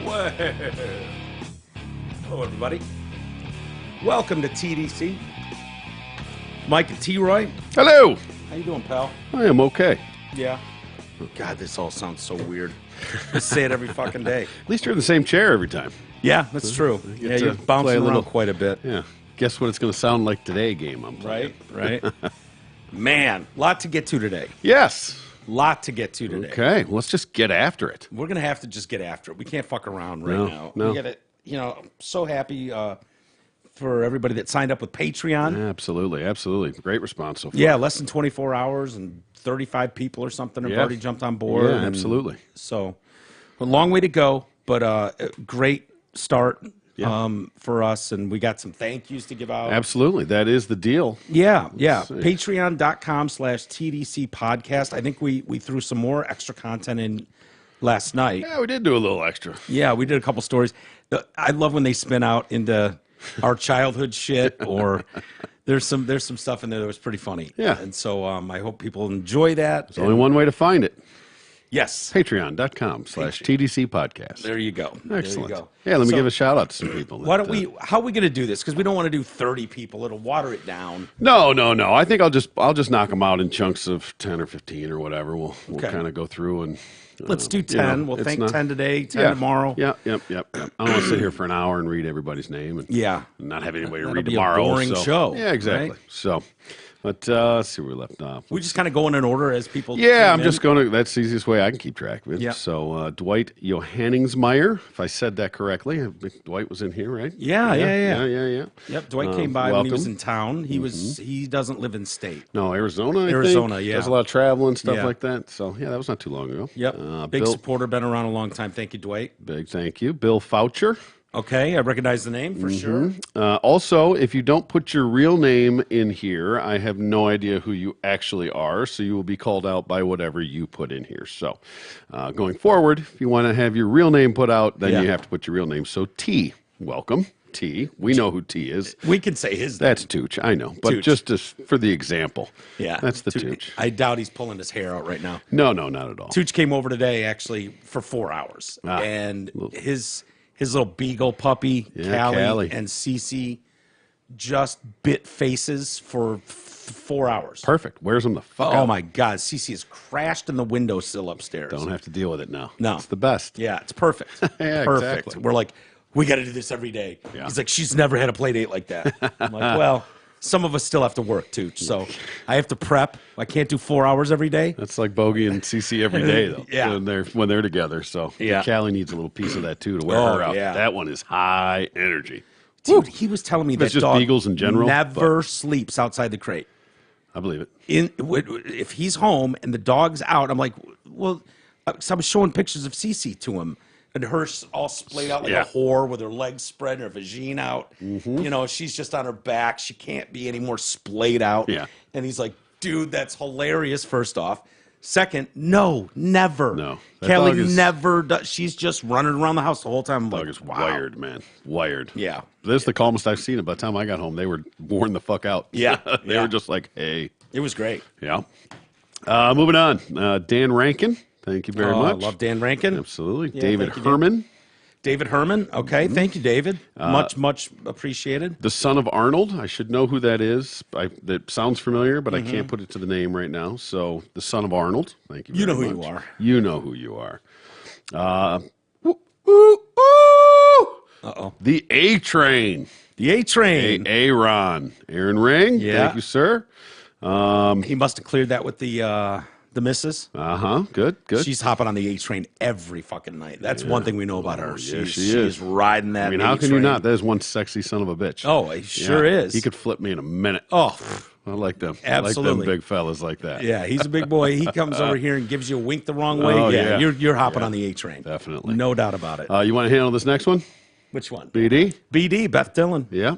Well, hello, everybody. Welcome to TDC. Mike and T-Roy. Hello. How you doing, pal? I am okay. Yeah. God, this all sounds so weird. I say it every fucking day. At least you're in the same chair every time. Yeah, that's true. get Yeah, to you're play bouncing a around little- quite a bit. Yeah. Guess what it's going to sound like today game I'm playing. Right? Man, lot to get to today. Yes. Lot to get to today. Okay. Let's just get after it. We're going to have to just get after it. We can't fuck around right No, now. no. We get it. You know, I'm so happy for everybody that signed up with Patreon. Absolutely. Absolutely. Great response so far. Yeah, less than 24 hours and 35 people or something have Yeah. already jumped on board. Yeah, and absolutely. So, a long way to go, but a great start for us. And we got some thank yous to give out. Absolutely. That is the deal. Yeah. see. Patreon.com/TDC podcast. I think we threw some more extra content in last night. Yeah, we did do a little extra. Yeah, we did a couple stories. I love when they spin out into our childhood shit, or there's some stuff in there that was pretty funny. Yeah. And so I hope people enjoy that. There's only one way to find it. Yes. Patreon.com/TDC podcast. There you go. Excellent. There you go. Yeah, let me So, give a shout out to some people. Why that, don't we? How are we going to do this? Because we don't want to do 30 people. It'll water it down. No. I think I'll just knock them out in chunks of 10 or 15 or whatever. We'll Okay. kind of go through and Let's do you 10. know, We'll it's thank not- 10 today, 10 tomorrow. Yep. I don't want to sit here for an hour and read everybody's name and Yeah. not have anybody to That'll read be a tomorrow. boring show, Yeah, exactly. right? So, but let's see where we left off. We just kind of go in an order as people. Yeah, tune I'm in. just going to. That's the easiest way I can keep track of it. Yeah. So Dwight Johanningsmeyer, if I said that correctly, I think Dwight was in here, right? Yeah. Yeah. Yep. Dwight came by when he was welcome. in town. He doesn't live in state. No, Arizona. I Arizona, think. yeah. Does a lot of travel and stuff Yeah. like that. So yeah, that was not too long ago. Yep. Big Bill, supporter, been around a long time. Thank you, Dwight. big thank you, Bill Foucher. Okay, I recognize the name for sure. Also, if you don't put your real name in here, I have no idea who you actually are, so you will be called out by whatever you put in here. So, going forward, if you want to have your real name put out, then Yeah. you have to put your real name. So, T, welcome. T, we know who T is. We can say his name. That's Tooch, I know. But Tooch. just for the example, Yeah. that's the Tooch. I doubt he's pulling his hair out right now. No, not at all. Tooch came over today actually for 4 hours. And his little beagle puppy, Yeah, Callie, Callie. and Cece just bit faces for 4 hours. Perfect. Wears them the fuck Oh out. my God. Cece has crashed in the windowsill upstairs. Don't have to deal with it now. No. It's the best. Yeah, it's perfect. Yeah, perfect. exactly. We're like, we got to do this every day. Yeah. He's like, she's never had a play date like that. I'm like, well, some of us still have to work too. So I have to prep. I can't do 4 hours every day. That's like Bogey and CC every day, though. Yeah. when they're together. So Yeah. Callie needs a little piece of that too to wear Oh, her out. yeah. That one is high energy. Dude, he was telling me That's that just dog beagles in general, never sleeps outside the crate. I believe it. If he's home and the dog's out, I'm like, well, so I was showing pictures of Cece to him. And her all splayed out like Yeah. a whore with her legs spread and her vagine out. You know, she's just on her back. She can't be any more splayed out. Yeah. And he's like, dude, that's hilarious, first off. Second, no, never. No. That Kelly dog is- never does. She's just running around the house the whole time. I'm Dog like, is wow. wired, man. Wired. Yeah. This is the calmest I've seen it. By the time I got home, they were worn the fuck out. Yeah. They Yeah. were just like, hey. It was great. Yeah. Moving on. Dan Rankin. Thank you very Oh, I much. love Dan Rankin. Absolutely. Yeah, David thank you, Herman. David Herman. Okay. Thank you, David. Much appreciated. The son of Arnold. I should know who that is. That sounds familiar, but I can't put it to the name right now. So, the son of Arnold. Thank you. You know very who much. you are. You know who you are. Uh-oh. The A Train. The A-Train. Aaron. Aaron Ring. Yeah. Thank you, sir. He must have cleared that with the missus. Good. She's hopping on the A train every fucking night. That's one thing we know about her. yeah, she She's is. riding that. I mean, how can you A-Train. not? That is one sexy son of a bitch. Oh, he sure Yeah. is. He could flip me in a minute. Oh, I like them. I like Absolutely. them big fellas like that. yeah. He's a big boy. He comes over here and gives you a wink the wrong way. Oh, yeah, yeah. you're hopping on the A train. Definitely. No doubt about it. You want to handle this next one? Which one? BD? BD, Beth Dillon. Yeah.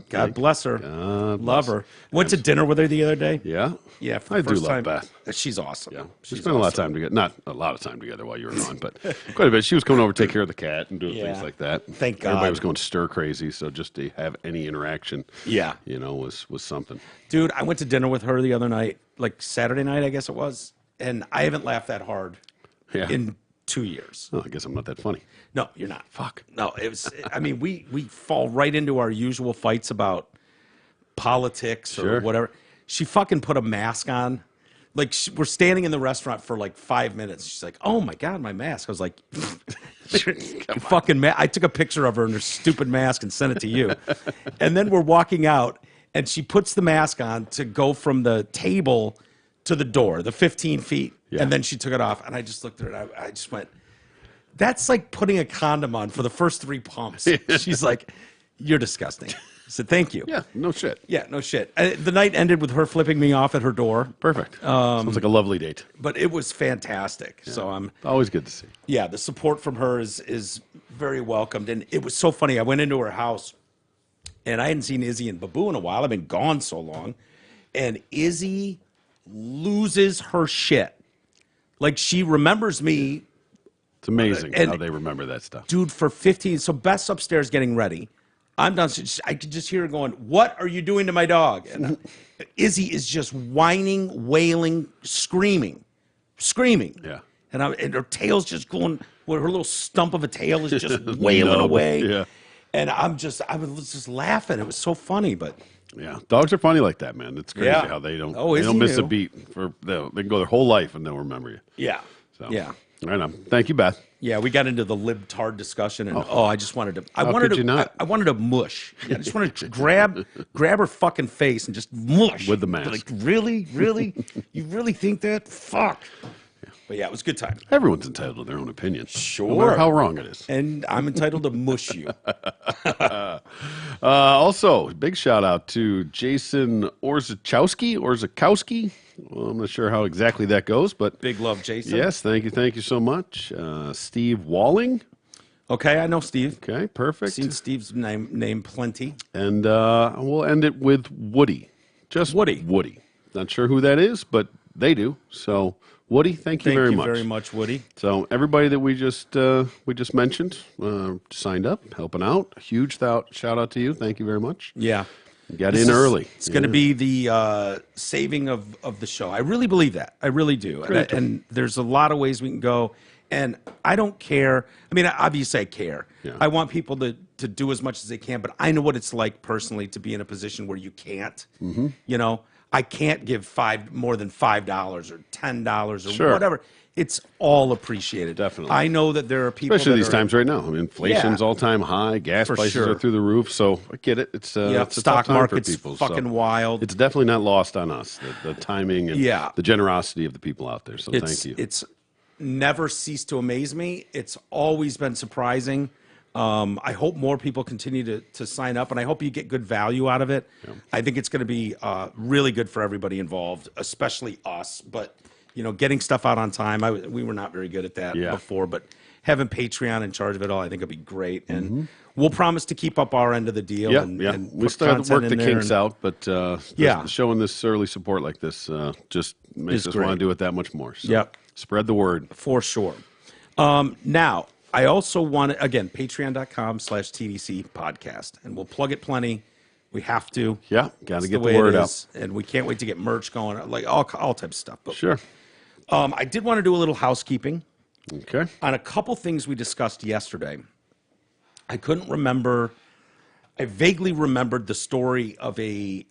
God bless her. God Love bless. her. Went to dinner with her the other day. Yeah. Yeah, for I the do first love time. Beth. She's awesome. Yeah. We She's spent a lot of awesome. time together. Not a lot of time together while you were gone, but quite a bit. She was coming over to take care of the cat and doing Yeah. things like that. Thank God. Everybody was going stir crazy, so just to have any interaction, Yeah. was something. Dude, I went to dinner with her the other night, like Saturday night, I guess it was, and I haven't laughed that hard Yeah. in 2 years. Oh, I guess I'm not that funny. No, you're not. Fuck. No, it was. I mean, we fall right into our usual fights about politics or Sure. whatever. She fucking put a mask on. Like we're standing in the restaurant for like 5 minutes. She's like, "Oh my god, my mask." I was like, "Fucking I took a picture of her in her stupid mask and sent it to you." And then we're walking out, and she puts the mask on to go from the table to the door, the 15 feet, Yeah. and then she took it off. And I just looked at her, and I just went, "That's like putting a condom on for the first 3 pumps." She's like, "You're disgusting." I said, "Thank you." Yeah, no shit. Yeah, no shit. The night ended with her flipping me off at her door, Perfect. Sounds like a lovely date. but it was fantastic. So I'm, Always good to see. yeah, the support from her is very welcomed. And it was so funny. I went into her house, and I hadn't seen Izzy and Babu in a while. I've been gone so long. And Izzy loses her shit. Like, she remembers me, It's amazing And- how they remember that stuff. dude, for 15. So Beth's upstairs getting ready. I'm done. I could just hear her going, "What are you doing to my dog?" And Izzy is just whining, wailing, screaming. Yeah. And her tail's just going, well, her little stump of a tail is just wailing Numb. away. Yeah. And I was just laughing. It was so funny, but Yeah, dogs are funny like that, man. It's crazy Yeah. how they don't Oh, they is don't he miss a new? beat they can go their whole life and they'll remember you. yeah. So Yeah. right on. Thank you, Beth. Yeah, we got into the libtard discussion, and I just wanted to. I How wanted could to. you not? I wanted to mush. I just wanted to grab her fucking face and just mush With the mask. Like, really, you really think that? Fuck. But yeah, it was a good time, Everyone's entitled to their own opinion. No Sure. matter how wrong it is. and I'm entitled to mush you. Also, big shout out to Jason Orzakowski. Well, I'm not sure how exactly that goes, but Big love, Jason. yes, thank you so much. Steve Walling. Okay, I know Steve. Okay, perfect. Seen Steve's name plenty. And we'll end it with Woody. Just Woody. Woody. Not sure who that is, but they do. So, Woody, thank you Thank very you much. very much, Woody. So, everybody that we just mentioned signed up, helping out. A huge shout out to you. Thank you very much. Yeah. You got This in is- early. It's going to be the saving of the show. I really believe that. I really do. And there's a lot of ways we can go. And I don't care. I mean, obviously I care. Yeah. I want people to do as much as they can, but I know what it's like personally to be in a position where you can't. Mm-hmm. You know, I can't give more than $5 or $10 or Sure. whatever. It's all appreciated. Definitely. I know that there are people, Especially that these are- times right now. I mean, inflation's Yeah. all time high. Gas For prices sure. are through the roof. So I get it. It's Yeah, it's a stock tough time market's for people. fucking so wild. It's definitely not lost on us. The timing and Yeah. the generosity of the people out there. So thank you. It's never ceased to amaze me. It's always been surprising. I hope more people continue to sign up, and I hope you get good value out of it. I think it's going to be really good for everybody involved, especially us. But you know, getting stuff out on time, we were not very good at that Yeah. before. But having Patreon in charge of it all, I think it'll be great. And we'll promise to keep up our end of the deal. Mm-hmm. Yeah, and we put still have to content work the in there kinks and- out, but Yeah. showing this early support like this just makes It's us want to great. do it that much more. So Yep. spread the word. For sure. Now, I also want to, again, patreon.com/TDC podcast, and we'll plug it plenty. We have to. Yeah, got to It's get the way it word out. is, and we can't wait to get merch going, like all types of stuff. But Sure. I did want to do a little housekeeping Okay. on a couple things we discussed yesterday. I couldn't remember. I vaguely remembered the story of a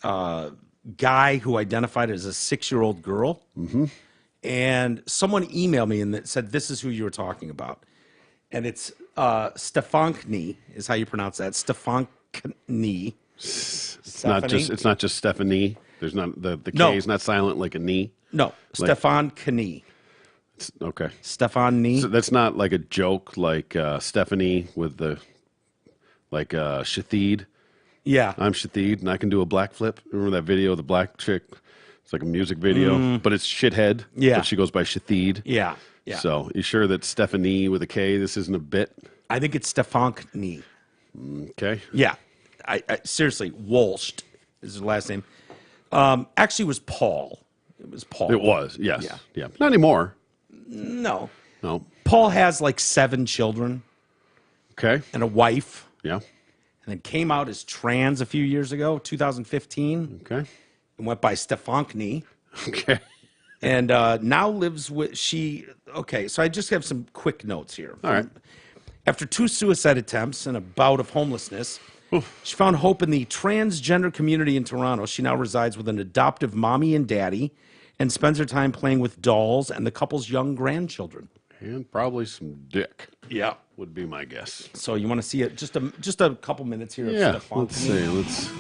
guy who identified as a 6-year-old girl. Mm-hmm. And someone emailed me and said, "This is who you were talking about." And it's Stefankny is how you pronounce that. Stefankny. It's not just Stephanie. There's not the K No. is not silent like a knee. No, Stefan Knie. Okay. Stefan Knee. So that's not like a joke like Stephanie with the like Shathid. Yeah. I'm Shathid and I can do a black flip. Remember that video of the black chick? It's like a music video, but it's shithead. Yeah. But she goes by Shathid. Yeah. Yeah. So you sure that Stephanie with a K, this isn't a bit? I think it's Stefankny. Okay. Yeah. I seriously, Walsh is his last name. Actually, it was Paul. It was Paul. It was, yes. Yeah. Yeah. Not anymore. No. No. Paul has like 7 children Okay. and a wife, Yeah. and then came out as trans a few years ago, 2015, Okay. and went by Stefankny. Okay. and now lives with she. Okay, so I just have some quick notes here. All right. After 2 suicide attempts and a bout of homelessness, she found hope in the transgender community in Toronto. She now resides with an adoptive mommy and daddy and spends her time playing with dolls and the couple's young grandchildren. And probably some dick Yeah. would be my guess. So you want to see it? Just a couple minutes here. Of Yeah, Stefan. let's see. Let's.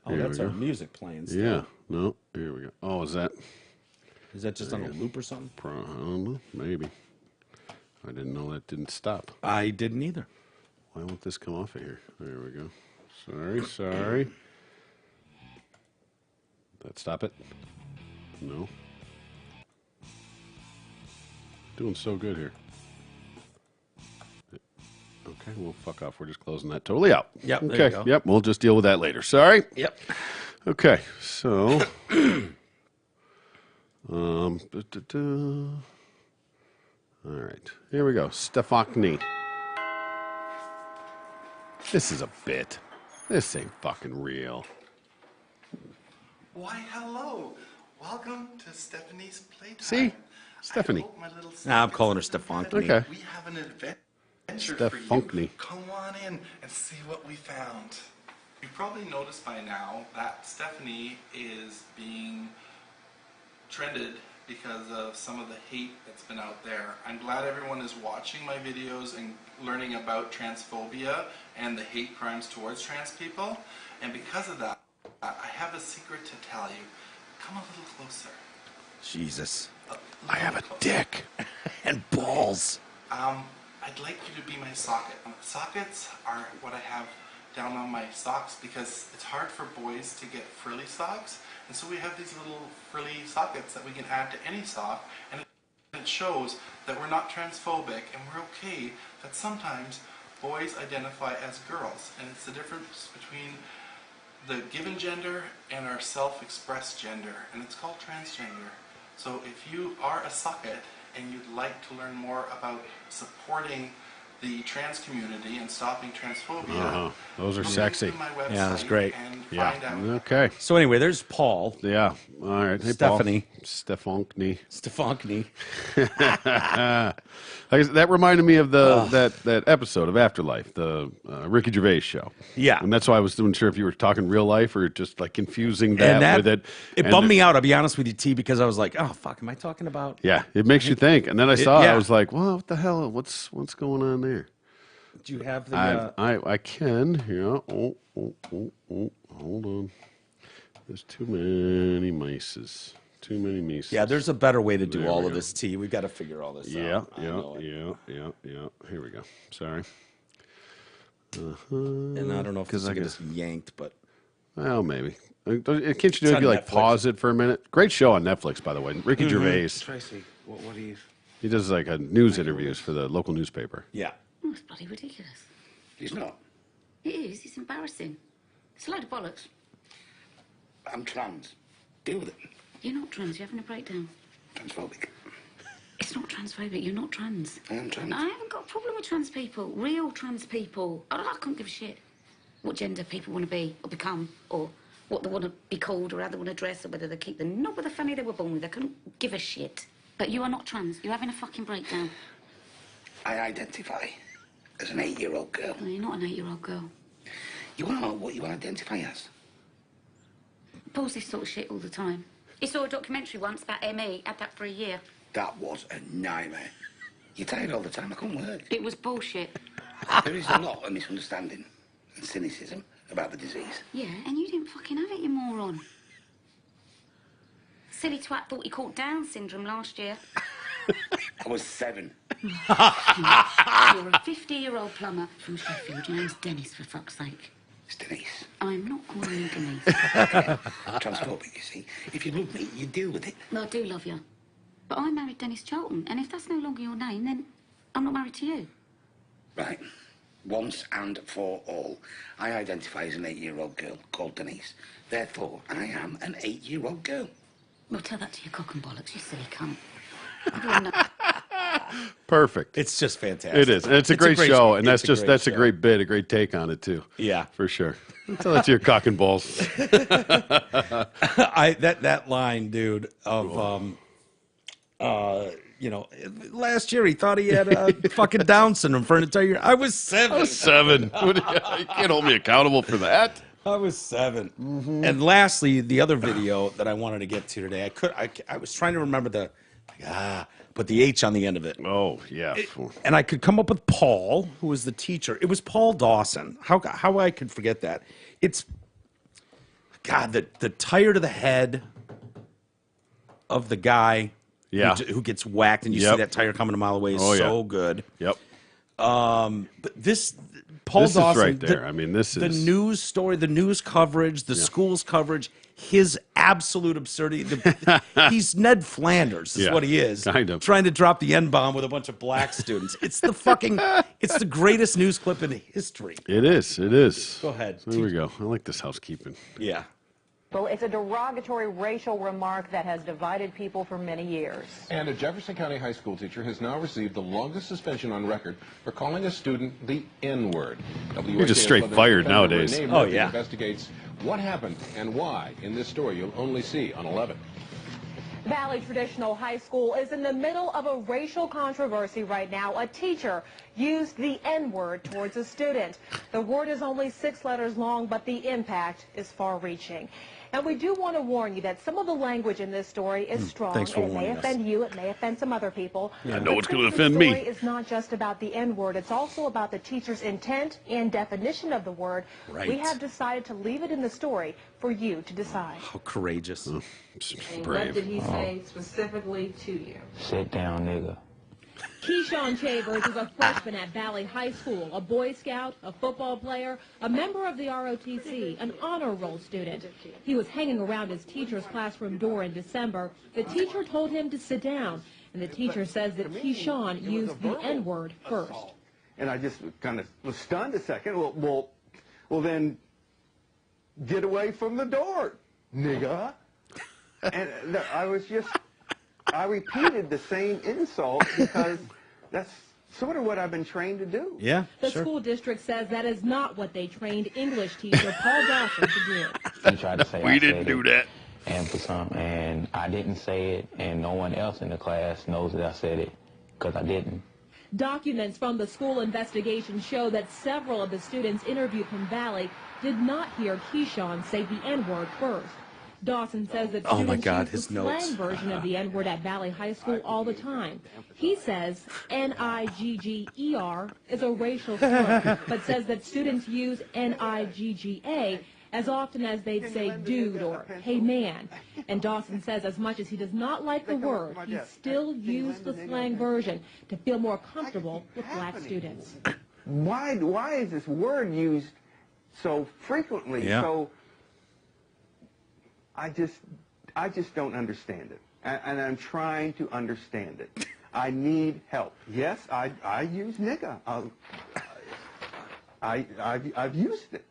Oh, Here that's we our go. music playing. Still. Yeah. No. Here we go. Oh, is that? Is that just on a loop or something? I don't know. Maybe. I didn't know that didn't stop. I didn't either. Why won't this come off of here? There we go. Sorry. That stop it? No. Doing so good here. Okay, well, fuck off. We're just closing that totally out. Yep, there Okay. you go. Yep. We'll just deal with that later. Sorry. Yep. Okay. So. All right. Here we go. Stefani. This is a bit. This ain't fucking real. Why, hello. Welcome to Stephanie's Playtime. See? Stephanie. I hope my little Nah, I'm calling her Stephanie- Stefani. Okay. We have an adventure for Stefani. you. Come on in and see what we found. You probably noticed by now that Stephanie is being trended because of some of the hate that's been out there. I'm glad everyone is watching my videos and learning about transphobia and the hate crimes towards trans people. And because of that, I have a secret to tell you. Come a little closer. Jesus. I have a dick. And balls. I'd like you to be my socket. Sockets are what I have down on my socks because it's hard for boys to get frilly socks. And so we have these little frilly sockets that we can add to any sock. And it shows that we're not transphobic and we're okay that sometimes boys identify as girls. And it's the difference between the given gender and our self-expressed gender. And it's called transgender. So if you are a socket and you'd like to learn more about supporting the trans community and stopping transphobia, Those are look sexy. into my website Yeah, that's great. and Yeah. find out. Okay. So anyway, there's Paul. Yeah. All right. Hey, Stephanie. Paul. Stefani. Stefani. That reminded me of that episode of Afterlife, the Ricky Gervais show. Yeah. And that's why I was unsure if you were talking real life or just like confusing that, with it. It And bummed me out, I'll be honest with you, T, because I was like, oh, fuck, am I talking about? Yeah, it makes you think. And then I saw it, yeah. I was like, well, what the hell? What's going on there? Do you have the... I can. Yeah. Hold on. There's too many mices. Too many mices. yeah, there's a better way to do There all we of go. this, T. We've got to figure all this Yeah, out. I know it. yeah. Here we go. Sorry. And I don't know if this I will get guess- us yanked, but... Well, maybe. Can't you do it It's if on you like Netflix. pause it for a minute? Great show on Netflix, by the way. Ricky Gervais. Tracy, what do you... He does like a news interviews for the local newspaper. Yeah. Oh, it's bloody ridiculous. He's not. It is. It's embarrassing. It's a load of bollocks. I'm trans. Deal with it. You're not trans. You're having a breakdown. Transphobic. It's not transphobic. You're not trans. I am trans. I haven't got a problem with trans people. Real trans people. I couldn't give a shit what gender people want to be or become or what they want to be called or how they want to dress or whether they keep the knob of the family they were born with. I couldn't give a shit. But you are not trans. You're having a fucking breakdown. I identify as an 8-year-old girl. No, you're not an 8-year-old girl. You want to know what you identify as? Paul's this sort of shit all the time. He saw a documentary once about ME. Had that for a year. That was a nightmare. You're tired all the time. I couldn't work. It was bullshit. There is a lot of misunderstanding and cynicism about the disease. Yeah, and you didn't fucking have it, you moron. Silly twat thought he caught Down syndrome last year. I was 7. You're a 50-year-old plumber from Sheffield. Your name's Dennis, for fuck's sake. It's Denise. I'm not calling you Denise. Transphobic, you see. If you love me, you deal with it. I do love you. But I married Dennis Charlton, and if that's no longer your name, then I'm not married to you. Right. Once and for all. I identify as an 8-year-old girl called Denise. Therefore, I am an 8-year-old girl. Well, tell that to your cock and bollocks, you silly cunt. Everyone knows. Perfect. It's just fantastic. It is. And it's a great show, and that's a show. great bit, a great take on it too. Yeah. For sure. So that's your cock and balls. That line, dude, of last year he thought he had a fucking Down syndrome for an entire year. I was 7. 7. You can't hold me accountable for that. I was 7. And lastly, the other video that I wanted to get to today, I was trying to remember put the H on the end of it. Oh, yeah. And I could come up with Paul, who was the teacher. It was Paul Dawson. How I could forget that? It's, God, the tire to the head of the guy who gets whacked, and you see that tire coming a mile away is so good. Yep. But Paul This Dawson, is right there. I mean, this the is... news story, the news coverage, the school's coverage, his absolute absurdity. He's Ned Flanders, is what he is. Kind of. Trying to drop the N-bomb with a bunch of black students. It's the greatest news clip in history. It is. It is. Go ahead. There we go. I like this housekeeping. Yeah. Well, it's a derogatory racial remark that has divided people for many years. And a Jefferson County high school teacher has now received the longest suspension on record for calling a student the N-word. You're just straight fired nowadays. Oh, yeah. Investigates what happened and why in this story you'll only see on 11. Valley Traditional High School is in the middle of a racial controversy right now. A teacher used the N-word towards a student. The word is only 6 letters long, but the impact is far-reaching. And we do want to warn you that some of the language in this story is strong. Thanks for it may warning offend you. It may offend some other people. I know it's going to The offend me. story is not just about the N-word. It's also about the teacher's intent and definition of the word. Right. We have decided to leave it in the story for you to decide. How courageous. What Brave. did he say specifically to you? Sit down, nigga. Keyshawn Chambers is a freshman at Valley High School, a Boy Scout, a football player, a member of the ROTC, an honor roll student. He was hanging around his teacher's classroom door in December. The teacher told him to sit down, and the teacher says that Keyshawn used the N-word first. And I just kind of was stunned a second. Well, then get away from the door, nigga. And I repeated the same insult because that's sort of what I've been trained to do. Yeah, The sure. school district says that is not what they trained English teacher Paul Dawson to do. He tried to say We didn't do that. And for some, and I didn't say it, and no one else in the class knows that I said it because I didn't. Documents from the school investigation show that several of the students interviewed from Valley did not hear Keyshawn say the N-word first. Dawson says that Oh my students God, use his the notes. slang version of the N-word at Valley High School all the time. He says N-I-G-G-E-R is a racial slur, but says that students use N-I-G-G-A as often as they'd say dude or hey man. And Dawson says as much as he does not like the word, he still used the slang version to feel more comfortable with black students. Why is this word used so frequently? Yeah. So I just don't understand it, and I'm trying to understand it. I need help. Yes, I use nigga. I've used it.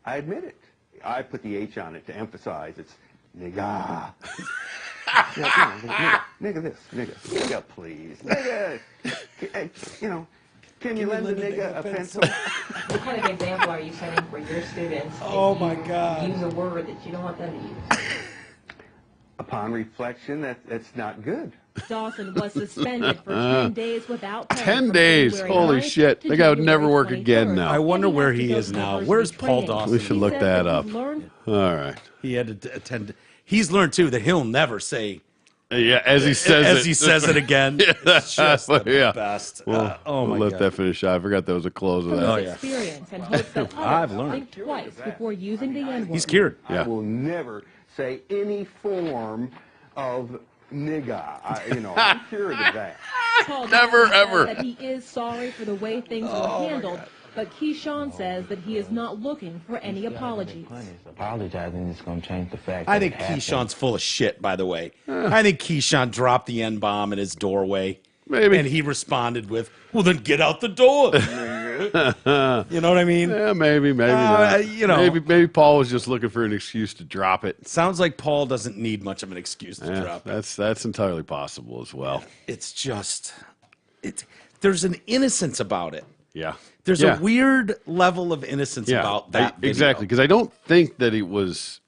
I admit it. I put the H on it to emphasize it's nigga. Nigga this, nigga please, nigga. Can you lend a nigga a pencil? What kind of example are you setting for your students? Oh if my you God. Use a word that you don't want them to use. Upon reflection, that's not good. Dawson was suspended for 10 days without pay. 10 from days. January Holy 9th shit. to That guy would never January work again 23rd. now. I wonder And where has to he go is to now. university Where's Paul training. Dawson? We should He look says that he's up. learned All right. He had to attend. He's learned too that he'll never say Yeah, as he says as it. he says it again. It's just the Yeah. best. Well, Oh my we'll let God. that finish. I forgot that was a close of from that. his yeah. experience and hopes that I've others learned. think twice before using the N-word. He's cured. Yeah. I will never say any form of nigga. I'm cured of that. Paul Never, Dawson says ever. that he is sorry for the way things were handled, but Keyshawn says that he is not looking for any apologies. Apologizing is going to change the fact I that think it happened. Keyshawn's full of shit, by the way. I think Keyshawn dropped the N-bomb in his doorway. Maybe. And he responded with, well, then get out the door. You know what I mean? Yeah, maybe not. You know. maybe Paul was just looking for an excuse to drop it. Sounds like Paul doesn't need much of an excuse to Yeah, drop it. that's entirely possible as well. It's just, there's an innocence about it. Yeah. There's Yeah. a weird level of innocence about that video. Exactly, because I don't think that it was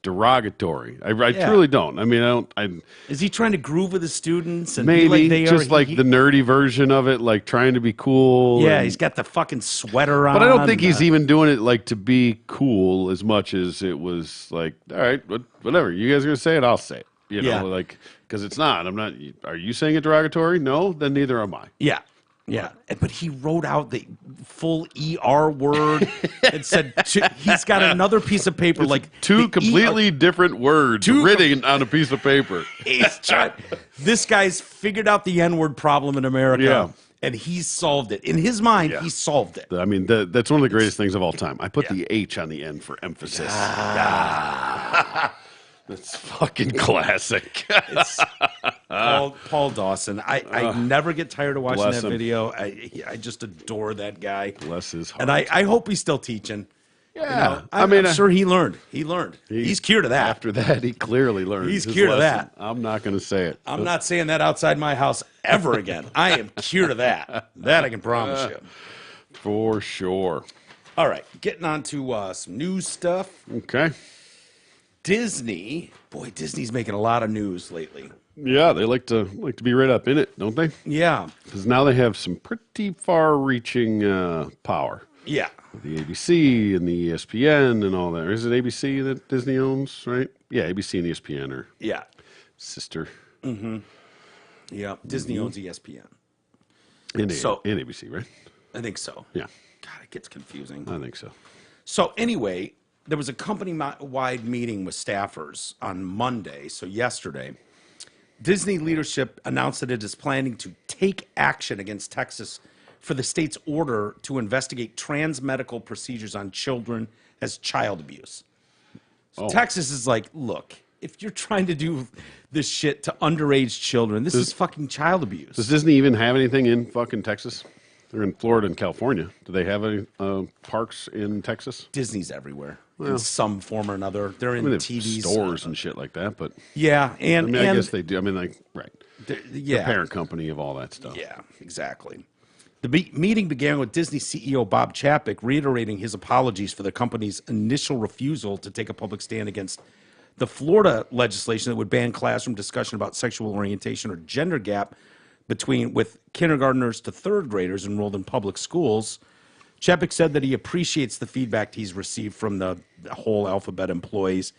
derogatory. I Yeah. truly don't. I mean, Is he trying to groove with his students and be maybe like they just are? like the nerdy version of it, like trying to be cool. Yeah, and- he's got the fucking sweater on. But I don't think he's and, even doing it like to be cool as much as it was like, all right, whatever. You guys are gonna say it, I'll say it. You know, Yeah. like because it's not. I'm not. Are you saying it derogatory? No, then neither am I. Yeah. Yeah, but he wrote out the full ER word and said he's got another piece of paper like Two the completely different words written on a piece of paper. This guy's figured out the N-word problem in America, Yeah. and he's solved it. In his mind, he solved it. I mean, that's one of the greatest things of all time. I put the H on the end for emphasis. That's fucking classic. Paul Dawson. I never get tired of watching Bless that him. video. I just adore that guy. Bless his heart. And I hope he's still teaching. Yeah. I'm sure he learned. He learned. He's cured of that. After that, he clearly learned. He's his cured of lesson. that. I'm not going to say it. I'm not saying that outside my house ever again. I am cured of that. That I can promise you. For sure. All right, getting on to some news stuff. Okay. Disney's making a lot of news lately. Yeah, they like to be right up in it, don't they? Yeah. Because now they have some pretty far-reaching power. Yeah. The ABC and the ESPN and all that. Is it ABC that Disney owns, right? Yeah, ABC and ESPN are Yeah. sister. Yeah. Disney owns ESPN. And, So- and ABC, right? I think so. Yeah, God, it gets confusing. I think so. So anyway, there was a company-wide meeting with staffers on Monday, so yesterday. Disney leadership announced that it is planning to take action against Texas for the state's order to investigate trans medical procedures on children as child abuse. So Texas is like, look, if you're trying to do this shit to underage children, this is fucking child abuse. Does Disney even have anything in fucking Texas? They're in Florida and California. Do they have any parks in Texas? Disney's everywhere in some form or another. They're in I mean, they have TVs, stores and shit like that, but Yeah, I and mean, I guess they do. I mean, like, right. The yeah, parent company of all that stuff. yeah, exactly. The meeting began with Disney CEO Bob Chapek reiterating his apologies for the company's initial refusal to take a public stand against the Florida legislation that would ban classroom discussion about sexual orientation or gender gap with kindergartners to third graders enrolled in public schools. Chapek said that he appreciates the feedback he's received from the whole Alphabet employees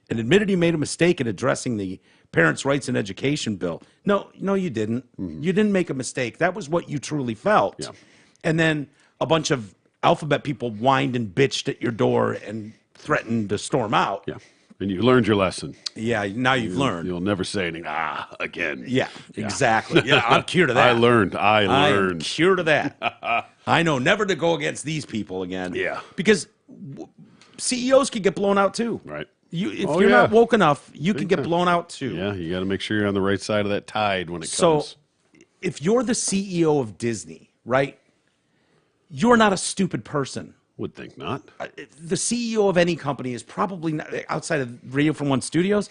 and admitted he made a mistake in addressing the Parents' Rights in Education bill. No, you didn't. You didn't make a mistake. That was what you truly felt. Yeah. And then a bunch of Alphabet people whined and bitched at your door and threatened to storm out. Yeah. And you learned your lesson. Yeah, now you've learned. You'll never say anything, again. Yeah, exactly. Yeah, I'm cured of that. I learned. I am cured of that. I know never to go against these people again. Yeah. Because CEOs can get blown out too. Right. If you're not woke enough, you can get blown out too. Yeah, you got to make sure you're on the right side of that tide when it So, comes. if you're the CEO of Disney, right, you're not a stupid person. Would think not. The CEO of any company is probably not, outside of Radio from One Studios.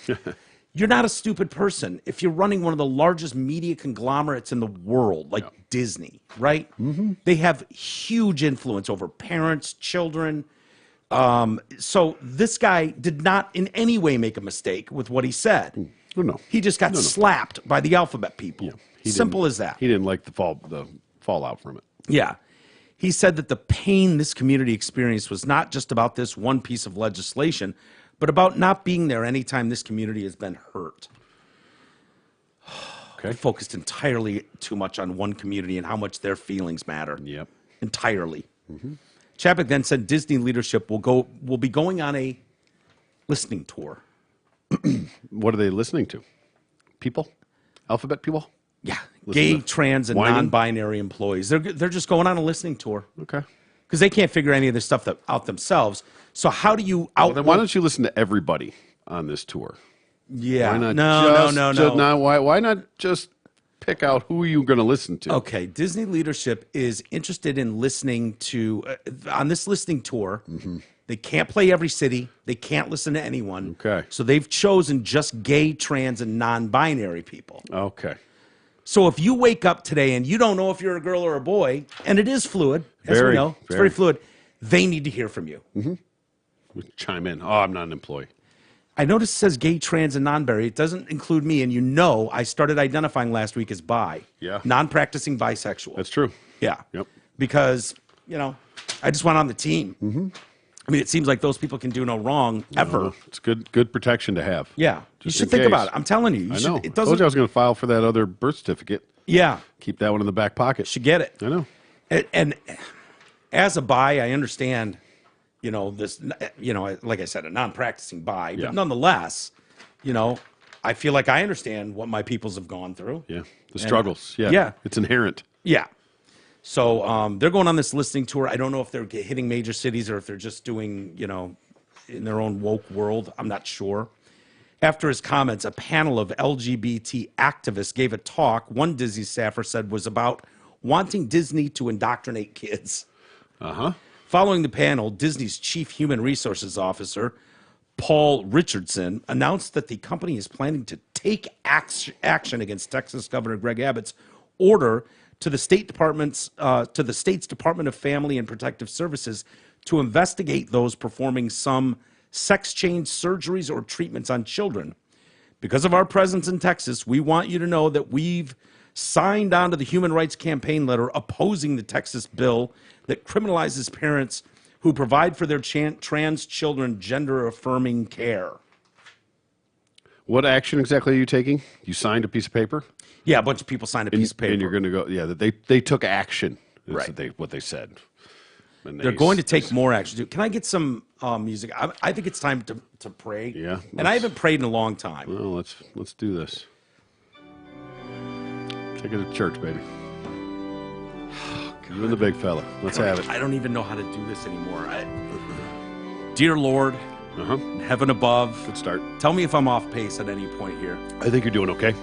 You're not a stupid person if you're running one of the largest media conglomerates in the world, like Disney, right? Mm-hmm. They have huge influence over parents, children. So this guy did not in any way make a mistake with what he said. Oh, no. He just got slapped by the Alphabet people. Simple as that. He didn't like the fallout from it. Yeah. He said that the pain this community experienced was not just about this one piece of legislation, but about not being there anytime this community has been hurt. Okay. Focused entirely too much on one community and how much their feelings matter. Yep. Entirely. Mm-hmm. Chapek then said Disney leadership will be going on a listening tour. What are they listening to? People? Alphabet people? Yeah, Listen gay, trans, and whining? non-binary employees. They're just going on a listening tour Okay. because they can't figure any of this stuff out themselves. So how do you Well, then why don't you listen to everybody on this tour? Yeah, Why not no. Why not just pick out who you're going to listen to. Okay, Disney leadership is interested in listening to on this listening tour. They can't play every city. They can't listen to anyone. Okay. So they've chosen just gay, trans, and non-binary people. Okay. So if you wake up today and you don't know if you're a girl or a boy, and it is fluid, as we know, it's very fluid, they need to hear from you. Chime in. Oh, I'm not an employee. I noticed it says gay, trans, and non-binary. It doesn't include me, and I started identifying last week as bi. Yeah. Non-practicing bisexual. That's true. Yeah. Yep. Because, I just went on the team. I mean, it seems like those people can do no wrong ever. It's good protection to have. Yeah. You Just should in think case. about it. I'm telling you. I know. It I doesn't. told you I was going to file for that other birth certificate. Yeah. Keep that one in the back pocket. Should get it. I know. And as a bi, I understand, this, like I said, a non-practicing bi, Yeah. but nonetheless, I feel like I understand what my peoples have gone through. Yeah. The struggles. Yeah. Yeah. It's inherent. Yeah. So they're going on this listening tour. I don't know if they're hitting major cities or if they're just doing, in their own woke world. I'm not sure. After his comments, a panel of LGBT activists gave a talk. One Disney staffer said was about wanting Disney to indoctrinate kids. Following the panel, Disney's chief human resources officer, Paul Richardson, announced that the company is planning to take action against Texas Governor Greg Abbott's order to the state's Department of Family and Protective Services to investigate those performing some sex change surgeries or treatments on children. Because of our presence in Texas, we want you to know that we've signed on to the Human Rights Campaign letter opposing the Texas bill that criminalizes parents who provide for their trans children gender-affirming care. What action exactly are you taking? You signed a piece of paper? Yeah, a bunch of people signed a piece of paper. And you're going to go, they took action. That's Right. what they said. And They're going to take more action. Can I get some music? I think it's time to pray. Yeah, And I haven't prayed in a long time. Well, let's do this. Take it to church, baby. You and the big fella. Let's have it. I don't even know how to do this anymore. Dear Lord, in heaven above. Good start. Tell me if I'm off pace at any point here. I think you're doing okay.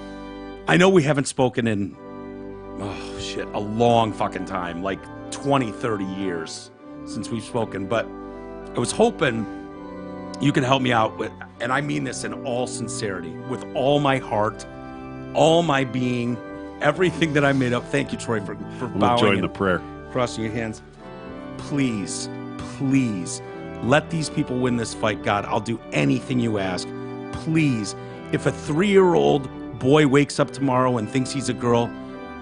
I know we haven't spoken in, a long fucking time, like 20, 30 years since we've spoken, but I was hoping you can help me out with, and I mean this in all sincerity, with all my heart, all my being, everything that I made up. Thank you, Troy, for bowing join and the prayer. crossing your hands. Please, please, let these people win this fight, God. I'll do anything you ask. Please, if a 3-year-old boy wakes up tomorrow and thinks he's a girl,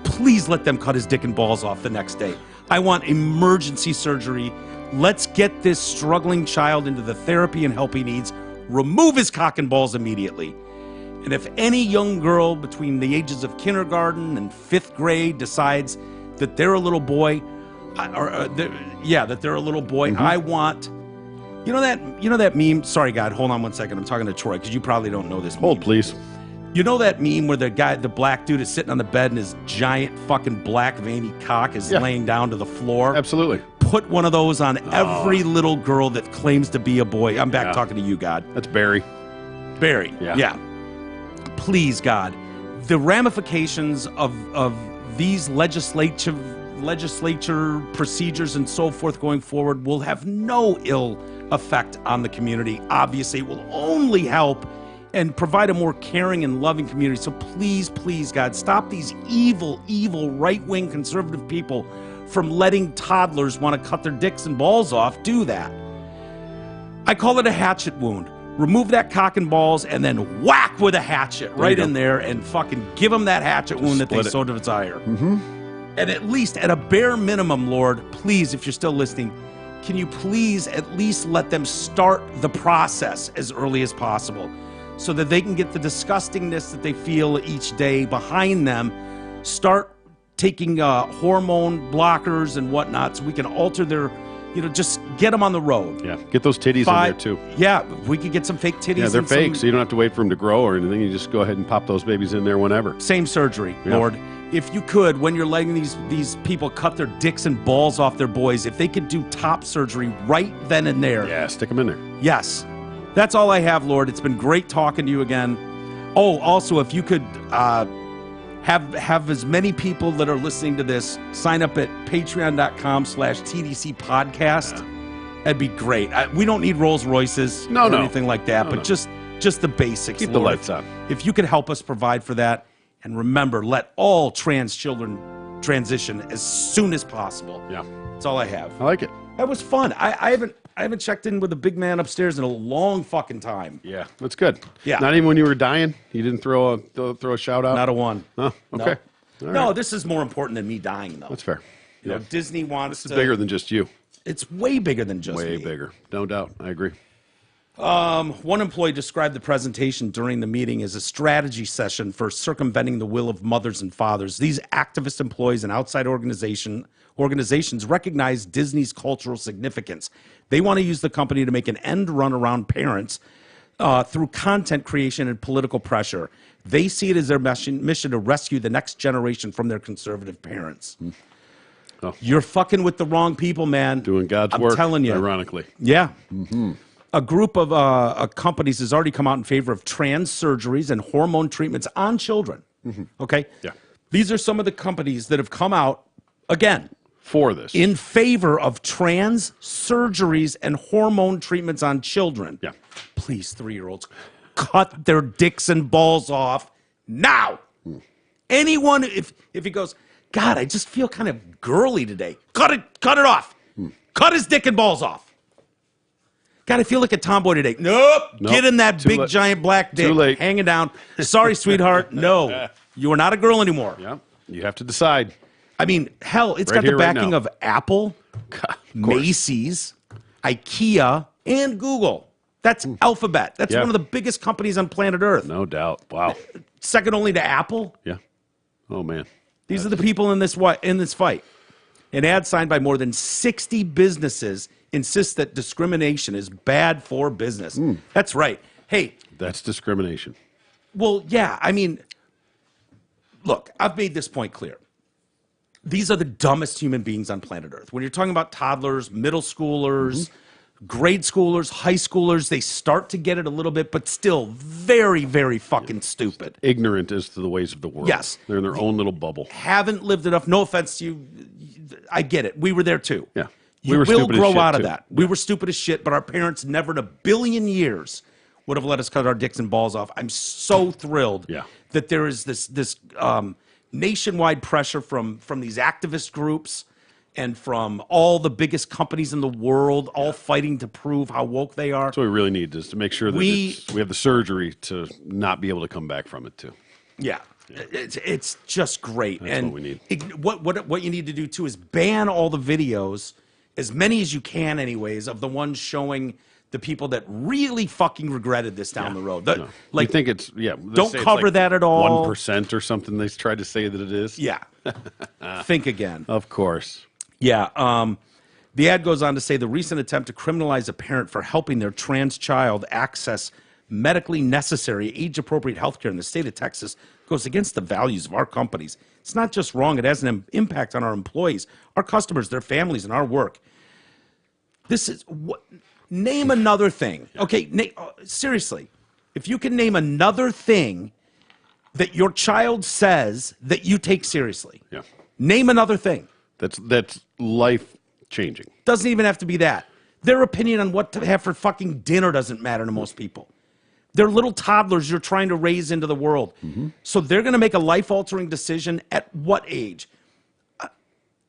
please let them cut his dick and balls off the next day. I want emergency surgery. Let's get this struggling child into the therapy and help he needs. Remove his cock and balls immediately. And if any young girl between the ages of kindergarten and 5th grade decides that they're a little boy, that they're a little boy, I want, you know that meme. Sorry, God, hold on one second. I'm talking to Troy because you probably don't know this. Hold, please. You know that meme where the black dude is sitting on the bed and his giant fucking black veiny cock is laying down to the floor? Absolutely. Put one of those on every little girl that claims to be a boy. I'm back talking to you, God. That's Barry. Barry. Yeah. Please, God. The ramifications of these legislature procedures and so forth going forward will have no ill effect on the community. Obviously, it will only help and provide a more caring and loving community. So please, please, God, stop these evil, evil right-wing conservative people from letting toddlers want to cut their dicks and balls off do that. I call it a hatchet wound. Remove that cock and balls and then whack with a hatchet right in there and fucking give them that hatchet wound that they so desire. And at least, at a bare minimum, Lord, please, if you're still listening, can you please at least let them start the process as early as possible so that they can get the disgustingness that they feel each day behind them, start taking hormone blockers and whatnot so we can alter their, just get them on the road. Yeah, get those titties in there too. Yeah, we could get some fake titties. Yeah, they're and fake, so you don't have to wait for them to grow or anything. You just go ahead and pop those babies in there whenever. Same surgery, Lord. If you could, when you're letting these people cut their dicks and balls off their boys, if they could do top surgery right then and there. Yeah, stick them in there. Yes. That's all I have, Lord. It's been great talking to you again. Oh, also, if you could have as many people that are listening to this sign up at patreon.com/TDC podcast. That'd be great. We don't need Rolls Royces or anything like that, but just the basics. Keep the lights on. If you could help us provide for that, and remember, let all trans children transition as soon as possible. Yeah. That's all I have. I like it. That was fun. I haven't checked in with the big man upstairs in a long fucking time. Yeah, that's good. Yeah. Not even when you were dying? You didn't throw a shout out? Not a one. Oh, okay. All No, right. this is more important than me dying, though. That's fair. You know, Disney wants This is bigger than just you. It's way bigger than just Way me. bigger. No doubt. I agree. One employee described the presentation during the meeting as a strategy session for circumventing the will of mothers and fathers. These activist employees and outside organizations recognize Disney's cultural significance. They want to use the company to make an end run around parents through content creation and political pressure. They see it as their mission to rescue the next generation from their conservative parents. Oh. You're fucking with the wrong people, man. Doing God's I'm work, telling you. ironically. Yeah. A group of companies has already come out in favor of trans surgeries and hormone treatments on children. Okay? Yeah. These are some of the companies that have come out, again, For this. in favor of trans surgeries and hormone treatments on children. Yeah. Please, 3-year-olds, cut their dicks and balls off now. Anyone, if he goes, God, I just feel kind of girly today. Cut it off. Cut his dick and balls off. God, I feel like a tomboy today. Nope. Get in that Too big late. giant black dick Too late. hanging down. Sorry, sweetheart. No. You are not a girl anymore. Yeah. You have to decide. I mean, hell, it's Right got the here, right backing now. of Apple, Macy's, IKEA, and Google. That's Alphabet. That's Yeah. one of the biggest companies on planet Earth. No doubt. Wow. Second only to Apple. Yeah. Oh, man. These are the people in this fight. An ad signed by more than 60 businesses insists that discrimination is bad for business. That's right. Hey, That's discrimination. well, yeah, I mean, look, I've made this point clear. These are the dumbest human beings on planet Earth. When you're talking about toddlers, middle schoolers, grade schoolers, high schoolers, they start to get it a little bit, but still very, very fucking stupid. Ignorant as to the ways of the world. Yes. They're in their own little bubble. Haven't lived enough. No offense to you. I get it. We were there too. Yeah. You We were will stupid as grow shit, out of too. that. We were stupid as shit, but our parents never in a billion years would have let us cut our dicks and balls off. I'm so thrilled Yeah. that there is this nationwide pressure from these activist groups and from all the biggest companies in the world, all fighting to prove how woke they are. That's what we really need is to make sure that we have the surgery to not be able to come back from it, too. Yeah. It's just great. That's and what we need. What you need to do too is ban all the videos, as many as you can anyways, of the ones showing the people that really fucking regretted this down the road. No. Like, you think it's, they don't say it's cover like that at all. 1% or something they tried to say that it is? Yeah. Think again. Of course. Yeah. The ad goes on to say the recent attempt to criminalize a parent for helping their trans child access medically necessary, age-appropriate health care in the state of Texas goes against the values of our companies. It's not just wrong, it has an impact on our employees, our customers, their families, and our work. This is what. Name another thing. Okay, seriously. If you can name another thing that your child says that you take seriously. Yeah. Name another thing. That's life changing. Doesn't even have to be that. Their opinion on what to have for fucking dinner doesn't matter to most people. They're little toddlers you're trying to raise into the world. So they're going to make a life-altering decision at what age?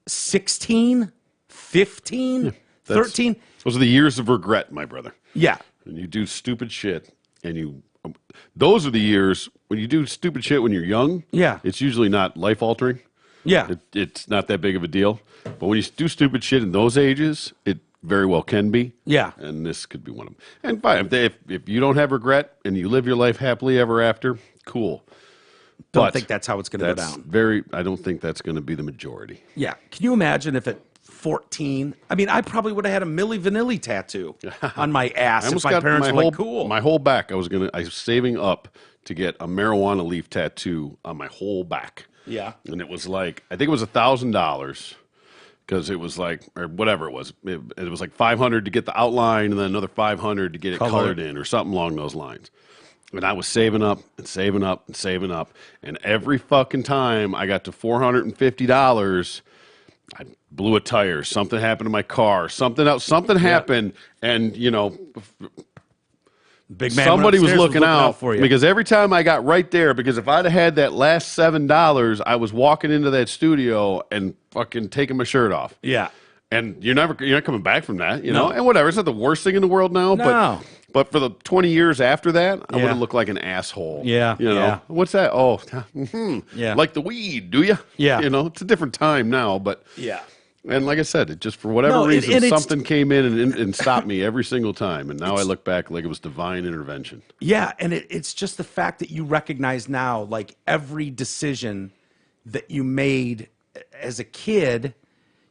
16? 15? 13? Those are the years of regret, my brother. Yeah. And you do stupid shit, and those are the years when you do stupid shit when you're young. Yeah. It's usually not life-altering. Yeah. It's not that big of a deal. But when you do stupid shit in those ages, it very well can be. Yeah. And this could be one of them. And fine, if you don't have regret and you live your life happily ever after, cool. Don't think that's how it's going to go down. I don't think that's going to be the majority. Yeah. Can you imagine if at 14, I mean, I probably would have had a Milli Vanilli tattoo on my ass if my parents were like, cool. My whole back, I was saving up to get a marijuana leaf tattoo on my whole back. Yeah. And it was like, I think it was $1,000 because it was like, or whatever it was. It was like $500 to get the outline and then another $500 to get it colored in or something along those lines. And I was saving up and saving up and saving up. And every fucking time I got to $450, I blew a tire. Something happened to my car. Something else. Something happened. And, you know, Big man somebody was upstairs looking out for you. because every time I got right there, because if I'd have had that last $7, I was walking into that studio and fucking taking my shirt off. Yeah. And you're not coming back from that, you know? No. And whatever. It's not the worst thing in the world now. No. But for the 20 years after that, I Yeah. would have looked like an asshole. Yeah, You know? yeah. What's that? Oh, Yeah. like the weed, do you? Yeah. You know, it's a different time now, but. Yeah. And like I said, it just for whatever No, reason, and it's- something came in and stopped me every single time. And now I look back like it was divine intervention. Yeah, and it's just the fact that you recognize now, like every decision that you made as a kid,